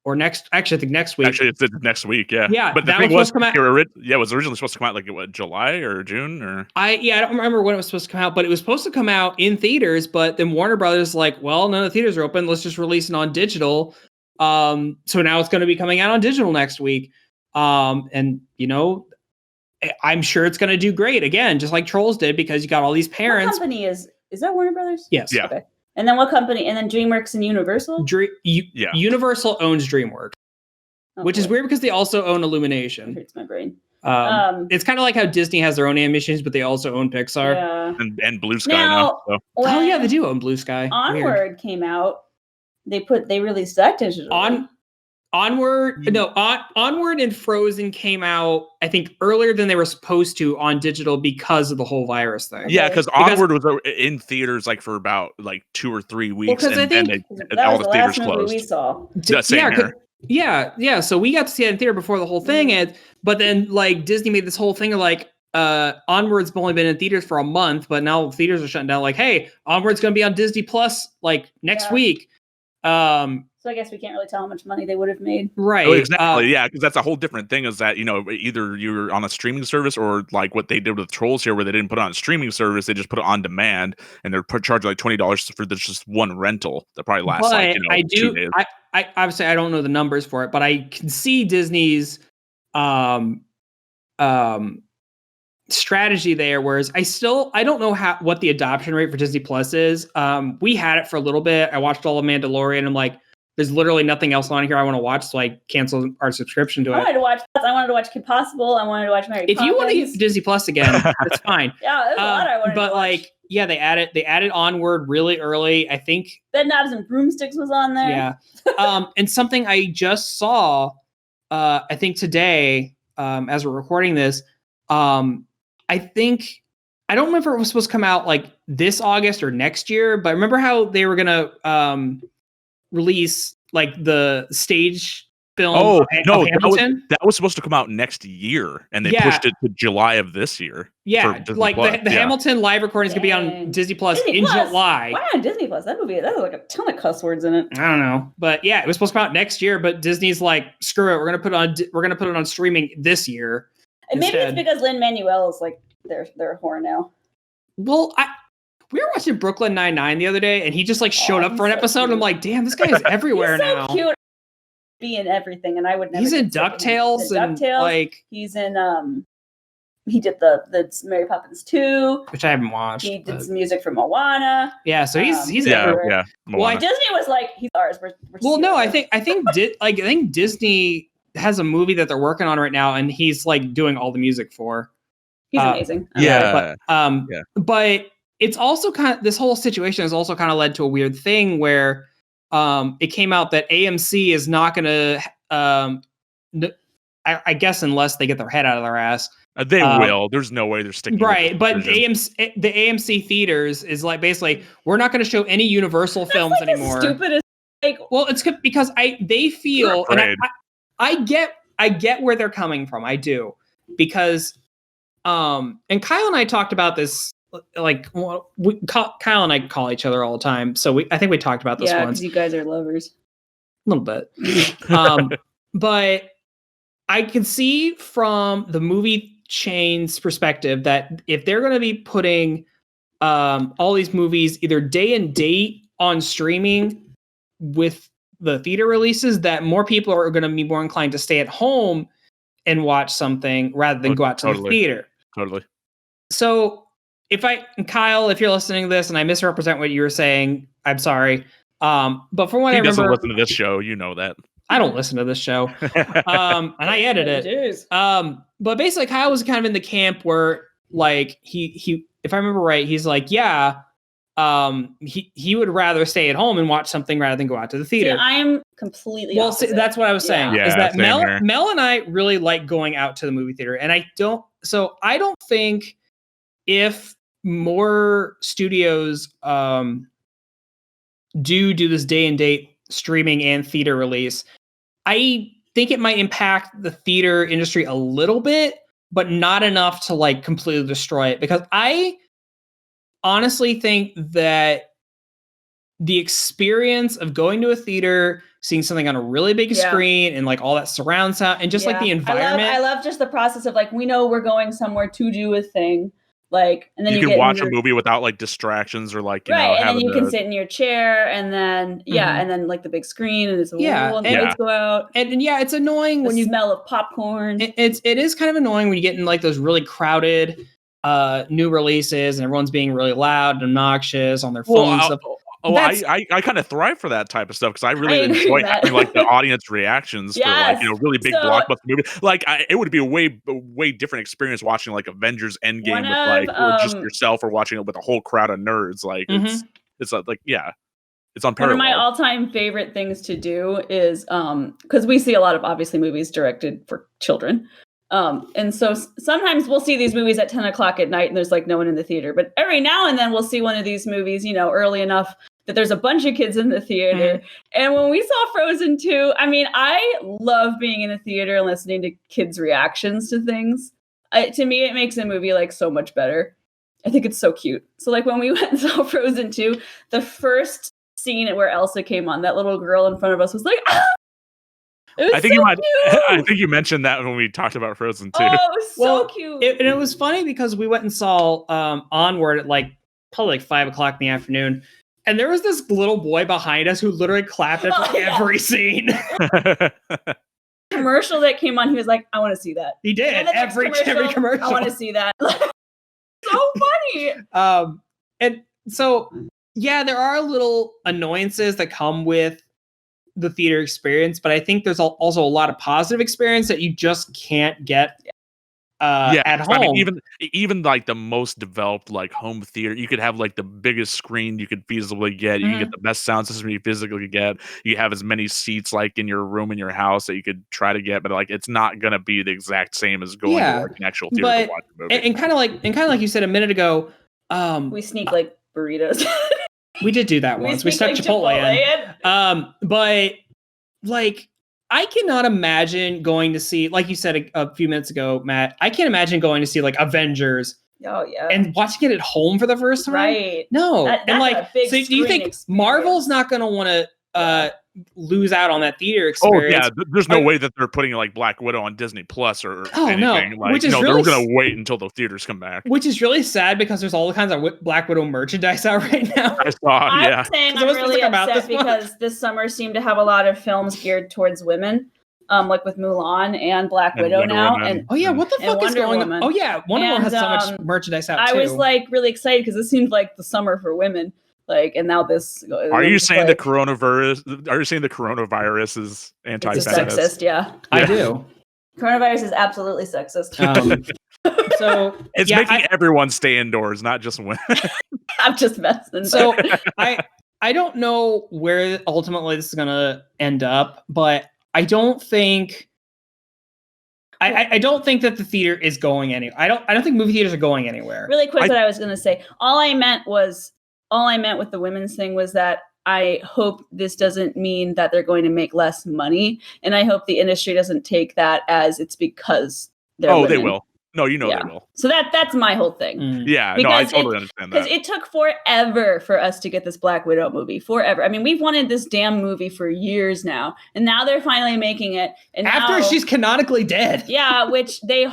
E: Or next week.
B: Actually, it's next week. Yeah.
E: Yeah.
B: But the thing was, it was originally supposed to come out like what, July or June or. I
E: don't remember when it was supposed to come out, but it was supposed to come out in theaters. But then Warner Brothers like, well, none of the theaters are open. Let's just release it on digital. So now it's going to be coming out on digital next week. And you know, I'm sure it's going to do great again, just like Trolls did, because you got all these parents.
F: What company is that? Warner Brothers?
E: Yes.
B: Yeah.
F: Okay. And then what company? And then DreamWorks and Universal?
E: Universal owns DreamWorks, which is weird because they also own Illumination.
F: It hurts my brain.
E: It's kind of like how Disney has their own animations, but they also own Pixar.
F: Yeah.
B: And Blue Sky now. So.
E: Oh yeah, they do own Blue Sky.
F: Onward came out. They released that digitally.
E: Onward and Frozen came out, I think, earlier than they were supposed to on digital because of the whole virus thing.
B: Yeah, because Onward was in theaters like for about like 2 or 3 weeks,
E: and
F: then all the theaters closed. We saw.
E: Yeah. So we got to see it in theater before the whole thing, but then like Disney made this whole thing of like Onward's only been in theaters for a month, but now theaters are shutting down. Like, hey, Onward's going to be on Disney Plus like next week.
F: So I guess we can't really tell how much money they would have made.
E: Right.
B: Oh, exactly. Yeah, because that's a whole different thing is that, you know, either you're on a streaming service or like what they did with Trolls here where they didn't put it on a streaming service, they just put it on demand and they're charging like $20 for this just one rental that probably lasts 2 days.
E: I obviously I don't know the numbers for it, but I can see Disney's strategy there, whereas I don't know what the adoption rate for Disney Plus is. We had it for a little bit. I watched all of Mandalorian. I'm like, there's literally nothing else on here I want to watch, so I canceled our subscription to it.
F: I wanted to watch Kim Possible. I wanted to watch Mary Poppins.
E: If you want to use Disney Plus again, that's fine.
F: Yeah, there's a lot I wanted to watch. But
E: like, yeah, they added Onward really early. I think
F: Bedknobs and Broomsticks was on there.
E: Yeah. And something I just saw, I think today, as we're recording this, I don't remember if it was supposed to come out like this August or next year, but remember how they were gonna release like the stage film?
B: Oh no, that was supposed to come out next year, and they pushed it to July of this year.
E: Yeah, like the Hamilton live recording is gonna be on Disney Plus in July.
F: Why on Disney Plus? That has like a ton of cuss words in it.
E: I don't know, but yeah, it was supposed to come out next year, but Disney's like, screw it, we're gonna put it on streaming this year.
F: And maybe it's because Lin-Manuel is like they're a whore now.
E: Well, we were watching Brooklyn Nine-Nine the other day, and he just like showed up for an episode. And I'm like, damn, this guy is everywhere
F: he's so
E: now.
F: Cute. Be in everything, and I would never.
E: He's in DuckTales, and like
F: he's in he did the Mary Poppins 2,
E: which I haven't watched.
F: He did some music for Moana.
E: Yeah, so he's everywhere.
B: Yeah.
F: Well, Disney was like, he's ours.
E: Well, no, I think Disney has a movie that they're working on right now, and he's like doing all the music for.
F: He's amazing.
E: But it's also kind of, this whole situation has also kind of led to a weird thing where it came out that AMC is not going to, I guess, unless they get their head out of their ass.
B: They will. There's no way they're sticking.
E: Right, but the AMC theaters is like basically we're not going to show any Universal films
F: like
E: anymore.
F: Stupid as
E: well, it's because they feel, and I get where they're coming from. I do, because and Kyle and I talked about this. Like, Kyle and I call each other all the time, so I think we talked about this once.
F: Yeah, because you guys are lovers.
E: little bit. But I can see from the movie chain's perspective that if they're going to be putting all these movies either day and date on streaming with the theater releases, that more people are going to be more inclined to stay at home and watch something rather than go out to the theater.
B: Totally.
E: So Kyle, if you're listening to this and I misrepresent what you were saying, I'm sorry. But from what I remember,
B: he doesn't listen to this show, you know that.
E: I don't listen to this show, and I edit it. But basically, Kyle was kind of in the camp where, like, he, if I remember right, he's like, yeah, he would rather stay at home and watch something rather than go out to the theater.
F: See, I'm completely opposite.
E: That's what I was saying.
B: Yeah,
E: is that Mel
B: here.
E: and I really like going out to the movie theater, and I don't think if more studios do this day and date streaming and theater release, I think it might impact the theater industry a little bit, but not enough to like completely destroy it. Because I honestly think that the experience of going to a theater, seeing something on a really big screen and like all that surround sound and just like the environment.
F: I love just the process of like, we know we're going somewhere to do a thing. Like, and then you
B: can watch a movie without like distractions or like, you know,
F: and then you can sit in your chair and then, and then like the big screen and it's and the lights go out.
E: And it's annoying when you
F: smell of popcorn.
E: It is kind of annoying when you get in like those really crowded new releases and everyone's being really loud and obnoxious on their phones.
B: I kind of thrive for that type of stuff because I really enjoy having like the audience reactions for like, you know, really big blockbuster movies. Like it would be a way different experience watching like Avengers Endgame with like or just yourself or watching it with a whole crowd of nerds. Like it's like it's unparalleled.
F: One of my all-time favorite things to do is because we see a lot of obviously movies directed for children. And so sometimes we'll see these movies at 10 o'clock at night and there's like no one in the theater, but every now and then we'll see one of these movies, you know, early enough that there's a bunch of kids in the theater. And when we saw Frozen 2, I mean, I love being in a theater and listening to kids' reactions to things. To me, it makes a movie like so much better. I think it's so cute. So like when we went and saw Frozen 2, the first scene where Elsa came on, that little girl in front of us was like, ah! I think
B: you mentioned that when we talked about Frozen 2.
F: Oh, it was so cute.
E: And it was funny because we went and saw Onward at like probably like 5 o'clock in the afternoon. And there was this little boy behind us who literally clapped at every scene.
F: Commercial that came on, he was like, I want to see that.
E: He did. Every commercial.
F: I want to see that. So funny.
E: And so, yeah, there are little annoyances that come with the theater experience, but I think there's also a lot of positive experience that you just can't get at home.
B: I mean, even like the most developed like home theater, you could have like the biggest screen you could feasibly get. You can get the best sound system you physically get. You have as many seats like in your room in your house that you could try to get, but like it's not gonna be the exact same as going to like an actual theater to watch a movie.
E: And kind of like you said a minute ago,
F: we sneak like burritos.
E: We did do that once. We stuck Chipotle in. But like, I cannot imagine going to see, like you said a few minutes ago, Matt, I can't imagine going to see like Avengers.
F: Oh yeah.
E: And watching it at home for the first time.
F: Right.
E: No.
F: That's
E: and like,
F: so
E: do you think experience. Marvel's not going to want to lose out on that theater experience?
B: Oh yeah, there's no way that they're putting like Black Widow on Disney Plus or anything.
E: No.
B: Like,
E: which is
B: really they're gonna wait until the theaters come back.
E: Which is really sad because there's all kinds of Black Widow merchandise out right now.
B: I saw,
F: I'm saying I'm really upset because this summer seemed to have a lot of films geared towards women. Like with Mulan and Black Widow now. And
E: what the fuck is going on? Oh yeah, Wonder Woman has so much merchandise out too.
F: I was like really excited because it seemed like the summer for women. Like, and now this.
B: Are you saying the coronavirus? Are you saying the coronavirus is anti-feminist?
F: It's sexist, yeah.
E: I do.
F: Coronavirus is absolutely sexist.
E: So
B: it's making everyone stay indoors, not just women.
F: I'm just messing.
E: So I don't know where ultimately this is gonna end up, but I don't think. I don't think that the theater is going anywhere. I don't think movie theaters are going anywhere.
F: Really quick, what I was gonna say. All I meant with the women's thing was that I hope this doesn't mean that they're going to make less money. And I hope the industry doesn't take that as it's because they're women.
B: They will. No, you know
F: Yeah.
B: they will.
F: So that's my whole thing.
B: Yeah, no, I totally understand that.
F: Because it took forever for us to get this Black Widow movie. Forever. I mean, we've wanted this damn movie for years now, and now they're finally making it. And
E: after she's canonically dead.
F: Yeah, which they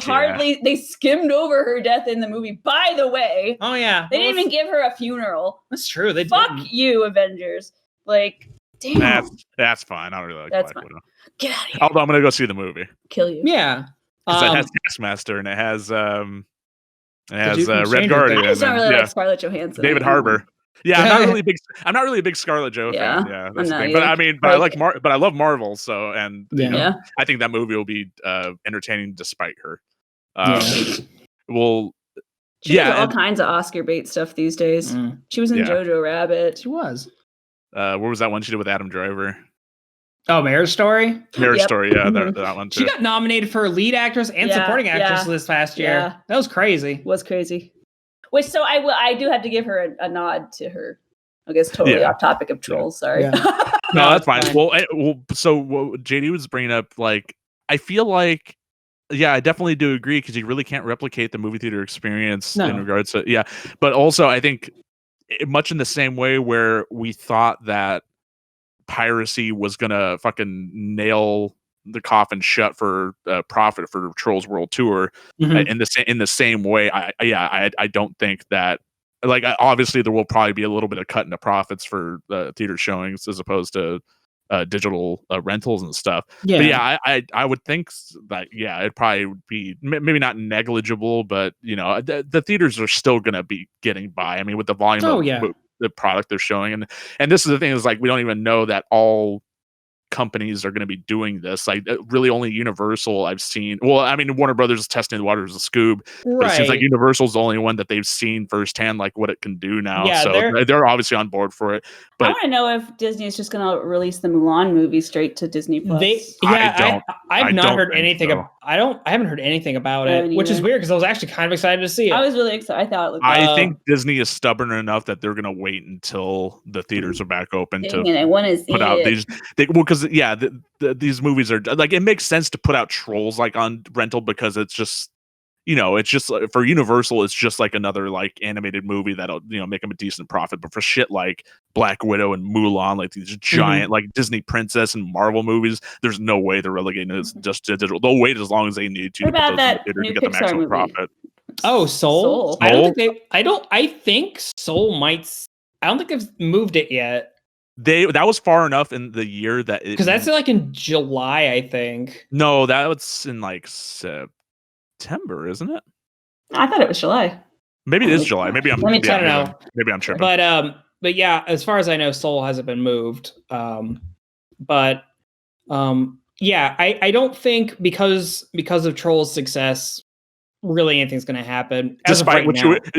F: they skimmed over her death in the movie. By the way,
E: oh yeah,
F: they didn't even give her a funeral.
E: That's true. They
F: fuck you, Avengers. Like, damn.
B: That's fine. I don't really like
F: That's
B: Black Widow.
F: Get out of here.
B: Although I'm gonna go see the movie.
F: Kill you.
E: Yeah.
B: Because it has Taskmaster and it has Red
F: I
B: Guardian.
F: just don't really like Scarlett Johansson.
B: David Harbour. Yeah, I'm not really a big Scarlett Jo fan. Yeah, that's the thing. But I mean, but I love Marvel, so you know, I think that movie will be entertaining despite her. Well,
F: she does all kinds of Oscar bait stuff these days. She was in Jojo Rabbit.
E: She was.
B: What was that one she did with Adam Driver?
E: Oh, Marriage Story?
B: Marriage Story, yeah, that one too.
E: She got nominated for lead actress and supporting actress this past year.
F: Yeah.
E: That was crazy.
F: Was crazy. Which, so I do have to give her a nod to her. I guess totally off topic of trolls. Sorry.
B: Yeah. No, that's fine. Well, so what JD was bringing up, like, I feel like, I definitely do agree because you really can't replicate the movie theater experience in regards to, but also I think much in the same way where we thought that piracy was gonna fucking nail the coffin shut for profit for Trolls World Tour. In the same way, I don't think that, like, obviously there will probably be a little bit of cut into profits for theater showings as opposed to digital rentals and stuff. But I would think that it'd probably be maybe not negligible, but you know the theaters are still gonna be getting by. I mean, with the volume of the product they're showing, and this is the thing, is like we don't even know that all companies are going to be doing this. Like, really only Universal I've seen. Well, I mean, Warner Brothers is testing the waters of Scoob, but it seems like Universal's the only one that they've seen firsthand, like what it can do now. So they're obviously on board for it. But
F: I want to know if Disney is just going to release the Mulan movie straight to Disney Plus.
E: I've not heard anything. I haven't heard anything about it, which is weird because I was actually kind of excited to see it.
F: I was really excited. I thought it looked.
B: I think Disney is stubborn enough that they're going to wait until the theaters are back open to put out these. Because these movies are like, it makes sense to put out Trolls like on rental because it's just, you know, it's just for Universal, it's just like another like animated movie that'll, you know, make them a decent profit. But for shit like Black Widow and Mulan, like these giant like Disney princess and Marvel movies, there's no way they're relegating it just to digital. They'll wait as long as they need to.
F: What about that
B: to
F: new
B: get the maximum
F: movie?
B: profit.
E: Oh, Soul. I think Soul might. I don't think they've moved it yet.
B: That was far enough in the year that
E: because that's like in July, I think.
B: No, that was in like September, isn't it?
F: I thought it was July.
B: Maybe it is July. Maybe I'm.
E: I don't know.
B: Maybe I'm tripping.
E: But yeah, as far as I know, Soul hasn't been moved. I don't think because of Troll's success, really anything's going to happen.
B: Despite what you would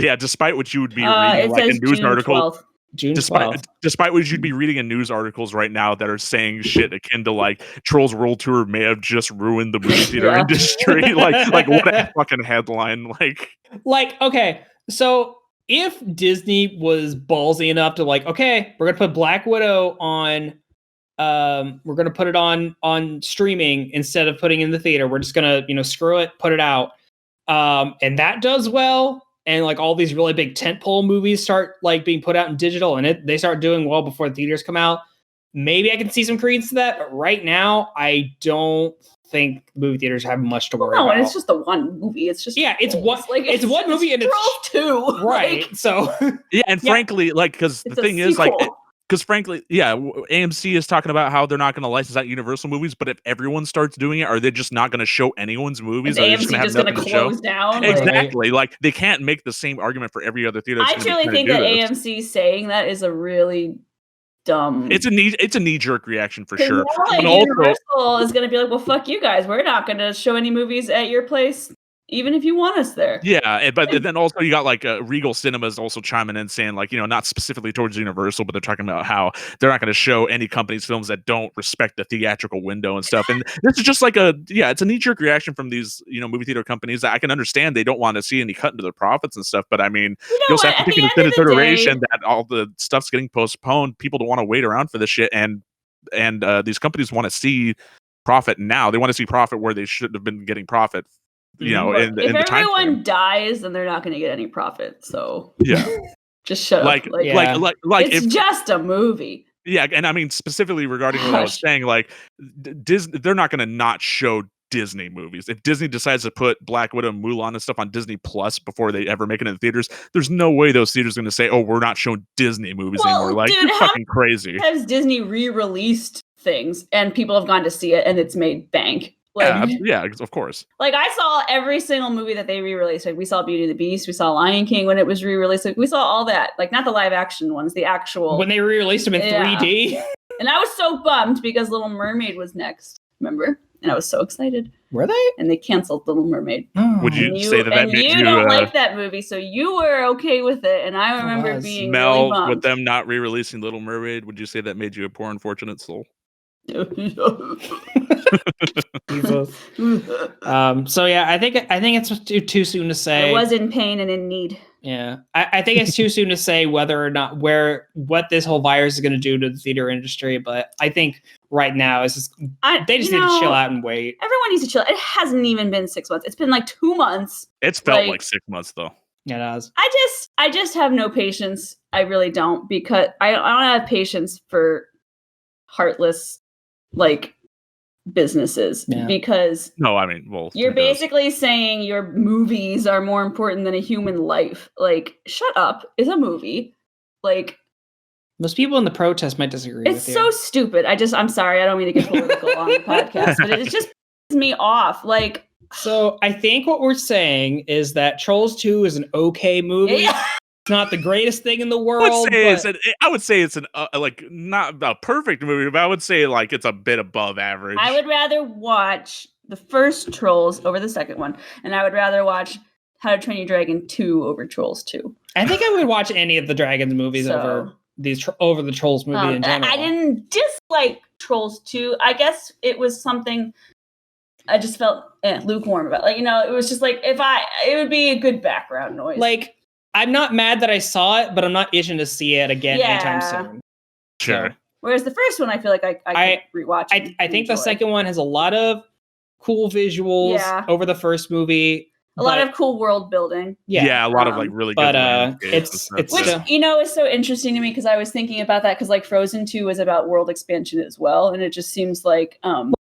B: be reading like a news article. Despite what you'd be reading in news articles right now that are saying shit akin to like Trolls World Tour may have just ruined the movie theater industry. like what a fucking headline. Like
E: okay, so if Disney was ballsy enough to like, okay, we're gonna put Black Widow on, we're gonna put it on streaming instead of putting it in the theater. We're just gonna, you know, screw it, put it out, and that does well. And like all these really big tentpole movies start like being put out in digital, and they start doing well before the theaters come out. Maybe I can see some credence to that, but right now I don't think movie theaters have much to worry about.
F: And it's just the one movie. It's just
E: it's one movie and
F: it's two,
E: right?
F: Like,
E: so
B: frankly, like because the thing is like. Because frankly, AMC is talking about how they're not going to license out Universal movies, but if everyone starts doing it, are they just not going to show anyone's movies?
F: Is AMC just going to close down?
B: Exactly. Like they can't make the same argument for every other theater.
F: I truly think that AMC saying that is a really dumb.
B: It's a knee jerk reaction for sure.
F: Universal is going to be like, well, fuck you guys. We're not going to show any movies at your place, even if you want us there.
B: Yeah, but then also you got like Regal Cinemas also chiming in saying like, you know, not specifically towards Universal, but they're talking about how they're not going to show any company's films that don't respect the theatrical window and stuff. And this is just like it's a knee-jerk reaction from these, you know, movie theater companies that I can understand they don't want to see any cut into their profits and stuff. But I mean, you also have to take into consideration that all the stuff's getting postponed. People don't want to wait around for this shit, and these companies want to see profit now. They want to see profit where they should have been getting profit you know,
F: Look,
B: in the time
F: everyone
B: frame.
F: dies, then they're not going to get any profit. So
B: Yeah,
F: just shut
B: like
F: up.
B: like
F: it's
B: if
F: just a movie.
B: yeah, and I mean specifically regarding what I was
F: Gosh.
B: saying, like Disney, they're not going to not show Disney movies. If Disney decides to put Black Widow and Mulan and stuff on Disney Plus before they ever make it in the theaters, there's no way those theaters are going to say, "Oh, we're not showing Disney movies anymore." Like,
F: dude,
B: you're fucking crazy.
F: Has Disney re-released things and people have gone to see it and it's made bank? Like,
B: Yeah, of course.
F: Like I saw every single movie that they re-released. Like we saw Beauty and the Beast, we saw Lion King when it was re-released. Like we saw all that. Like not the live action ones, the actual
E: When they re-released them in 3D.
F: And I was so bummed because Little Mermaid was next. Remember? And I was so excited.
E: Were they?
F: And they canceled Little Mermaid.
E: Oh.
B: Would you say that
F: and
B: made
F: you
B: you
F: don't like that movie, so you were okay with it. And I remember being
B: Mel,
F: really bummed.
B: with them not re-releasing Little Mermaid, would you say that made you a poor unfortunate soul?
E: So yeah, I think it's too soon to say.
F: I was in pain and in need.
E: Yeah, I think it's too soon to say whether or not what this whole virus is going to do to the theater industry. But I think right now is just they just need to chill out and wait.
F: Everyone needs to chill. It hasn't even been 6 months. It's been like 2 months.
B: It's felt like 6 months though.
E: Yeah, it has.
F: I just have no patience. I really don't, because I don't have patience for heartless like businesses. Because
B: no, I mean, well,
F: you're basically saying your movies are more important than a human life. Like, shut up. It's a movie. Like,
E: most people in the protest might disagree with you.
F: It's so stupid. I'm sorry. I don't mean to get political on the podcast, but it just pisses me off. Like,
E: so I think what we're saying is that Trolls 2 is an okay movie.
F: Yeah.
E: It's not the greatest thing in the world.
B: I would say it's an like not a perfect movie, but I would say like it's a bit above average.
F: I would rather watch the first Trolls over the second one, and I would rather watch How to Train Your Dragon 2 over Trolls 2.
E: I think I would watch any of the Dragons movies over the Trolls movie in general.
F: I didn't dislike Trolls 2. I guess it was something I just felt lukewarm about. Like, it was just like it would be a good background noise.
E: Like, I'm not mad that I saw it, but I'm not itching to see it again anytime soon.
B: Sure.
F: So, whereas the first one, I feel like I could rewatch.
E: I think the second one has a lot of cool visuals over the first movie.
F: A lot of cool world building.
B: Yeah, a lot of like really good.
E: But it's
F: which is so interesting to me because I was thinking about that because like Frozen 2 was about world expansion as well, and it just seems like.
E: Well,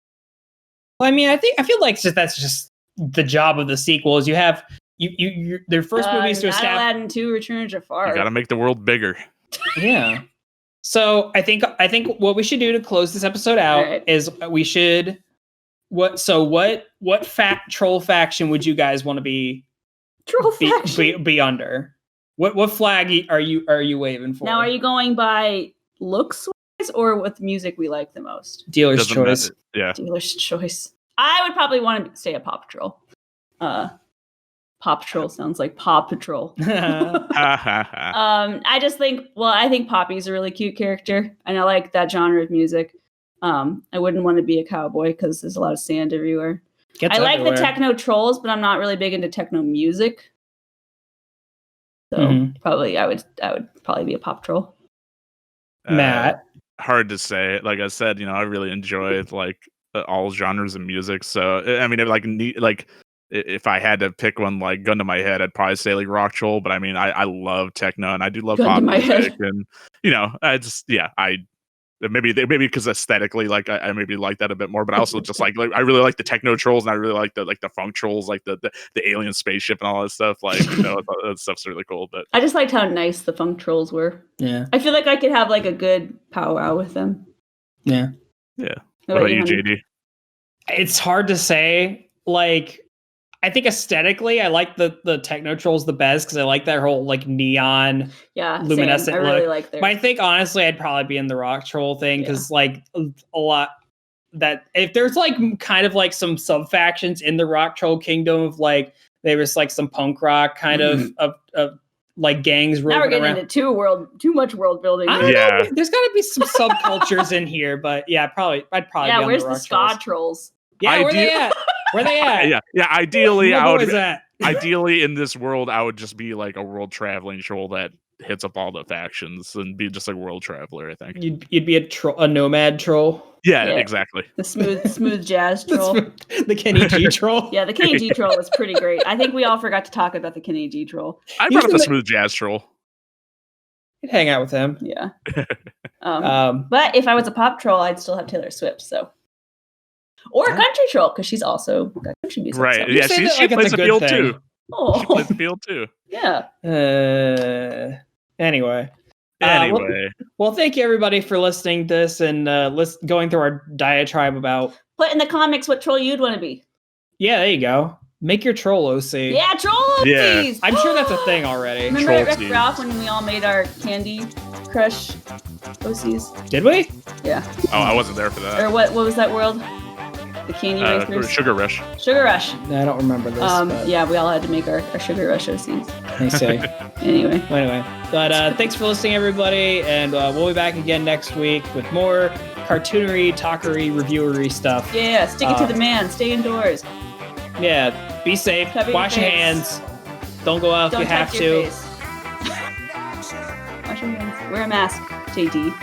E: I mean, I feel like that's just the job of the sequels. You have their first movies to establish.
F: Aladdin 2, Return of Jafar.
B: You got to make the world bigger.
E: Yeah. So I think what we should do to close this episode out is we should. What troll faction would you guys want to be?
F: Troll faction
E: be under? What flag are you waving for?
F: Now, are you going by looks wise or with music we like the most?
E: Dealer's choice.
B: Yeah.
F: Dealer's choice. I would probably want to say a Paw Patrol. Paw Patrol sounds like Paw Patrol. I just think, I think Poppy's a really cute character, and I like that genre of music. I wouldn't want to be a cowboy because there's a lot of sand everywhere. I like the techno trolls, but I'm not really big into techno music. So probably I would probably be a Paw Patrol.
E: Matt,
B: hard to say. Like I said, I really enjoy like all genres of music. So I mean, if I had to pick one, like gun to my head, I'd probably say like rock troll. But I mean, I love techno and I do love pop music, and maybe because aesthetically, like I maybe like that a bit more. But I also just like I really like the techno trolls, and I really like the funk trolls, like the alien spaceship and all that stuff. Like that stuff's really cool. But
F: I just liked how nice the funk trolls were.
E: Yeah,
F: I feel like I could have like a good powwow with them.
E: Yeah.
B: What about you, JD?
E: It's hard to say. Like, I think aesthetically, I like the techno trolls the best because I like that whole like neon, luminescent
F: I
E: look.
F: really like theirs.
E: But I think honestly, I'd probably be in the rock troll thing because like a lot that if there's like kind of like some sub factions in the rock troll kingdom of like there was like some punk rock kind of like gangs.
F: Now we're getting into too much world building.
E: I don't know. There's got to be some subcultures in here, but yeah, I'd probably.
F: Yeah,
E: be
F: where's
E: on
F: the ska trolls?
E: Yeah, where they at? Where they at?
B: Yeah. Ideally,
E: Ideally,
B: in this world, I would just be like a world traveling troll that hits up all the factions and be just like world traveler. I think
E: You'd be a nomad troll.
B: Yeah,
F: Yeah.
B: exactly.
F: The smooth jazz troll.
E: The Kenny G troll.
F: Yeah, the Kenny G troll was pretty great. I think we all forgot to talk about the Kenny G troll.
B: I brought up the smooth jazz troll.
E: You'd hang out with him.
F: Yeah. But if I was a pop troll, I'd still have Taylor Swift. So, or a country troll because she's also got country music.
B: Right?
F: So.
B: Yeah, she plays the field too.
F: Oh.
B: She plays the field too.
F: Yeah.
E: Anyway. Well, thank you everybody for listening to this and going through our diatribe about.
F: Put in the comments what troll you'd want to be.
E: Yeah, there you go. Make your troll OC.
F: Yeah, troll OCs.
E: Yeah. I'm sure that's a thing already.
F: Remember at Wreck Ralph when we all made our Candy Crush OCs?
E: Did we?
F: Yeah.
B: Oh, I wasn't there for that.
F: Or what was that world? The Candy Racers?
B: Sugar Rush.
F: Sugar Rush.
E: No, I don't remember this.
F: Yeah, we all had to make our Sugar Rush OCs.
E: I see.
F: Anyway.
E: But thanks for listening, everybody, and we'll be back again next week with more cartoonery, talkery, reviewery stuff.
F: Yeah, stick it to the man. Stay indoors.
E: Yeah, be safe. Wash your hands. Don't go out if you have to.
F: Wash your hands. Wear a mask, JD.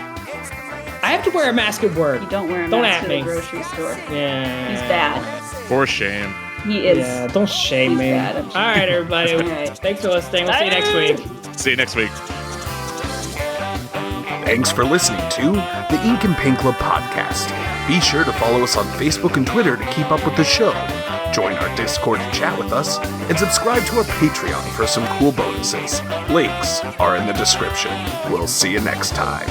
E: I have to wear a mask at work.
F: You don't wear a mask at the grocery store.
E: Yeah.
F: He's bad.
B: For shame.
F: He is.
E: Yeah, don't shame me.
F: Bad,
E: all right, everybody. All right. Thanks for listening. We'll see you next week.
B: See you next week.
D: Thanks for listening to the Ink and Paint Club podcast. Be sure to follow us on Facebook and Twitter to keep up with the show. Join our Discord to chat with us, and subscribe to our Patreon for some cool bonuses. Links are in the description. We'll see you next time.